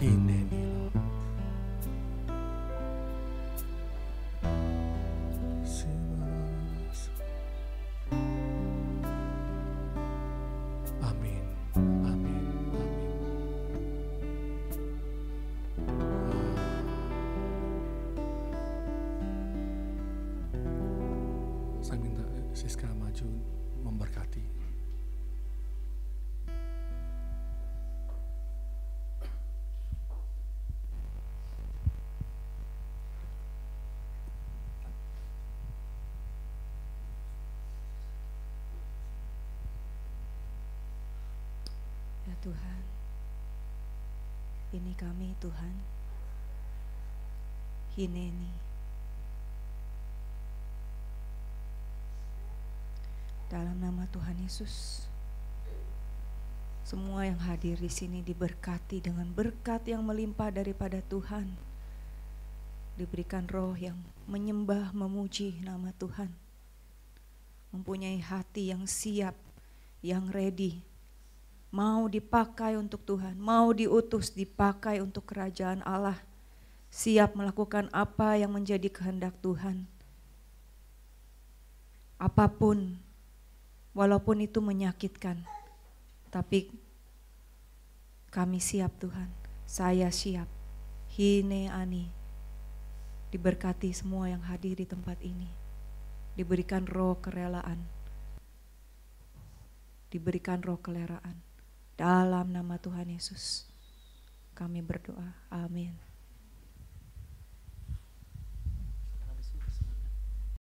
hineni Lord. Amin. Saya minta Siska maju memberkati. Ya Tuhan, ini kami Tuhan, hineni. Dalam nama Tuhan Yesus, Semua yang hadir di sini diberkati dengan berkat yang melimpah daripada Tuhan. Diberikan roh yang menyembah, memuji nama Tuhan. Mempunyai hati yang siap, yang ready. Mau dipakai untuk Tuhan, mau diutus, dipakai untuk kerajaan Allah. Siap melakukan apa yang menjadi kehendak Tuhan. Apapun, walaupun itu menyakitkan, tapi kami siap Tuhan, saya siap. Hine ani, diberkati semua yang hadir di tempat ini. Diberikan roh kerelaan, diberikan roh kerelaan. Dalam nama Tuhan Yesus kami berdoa, amin.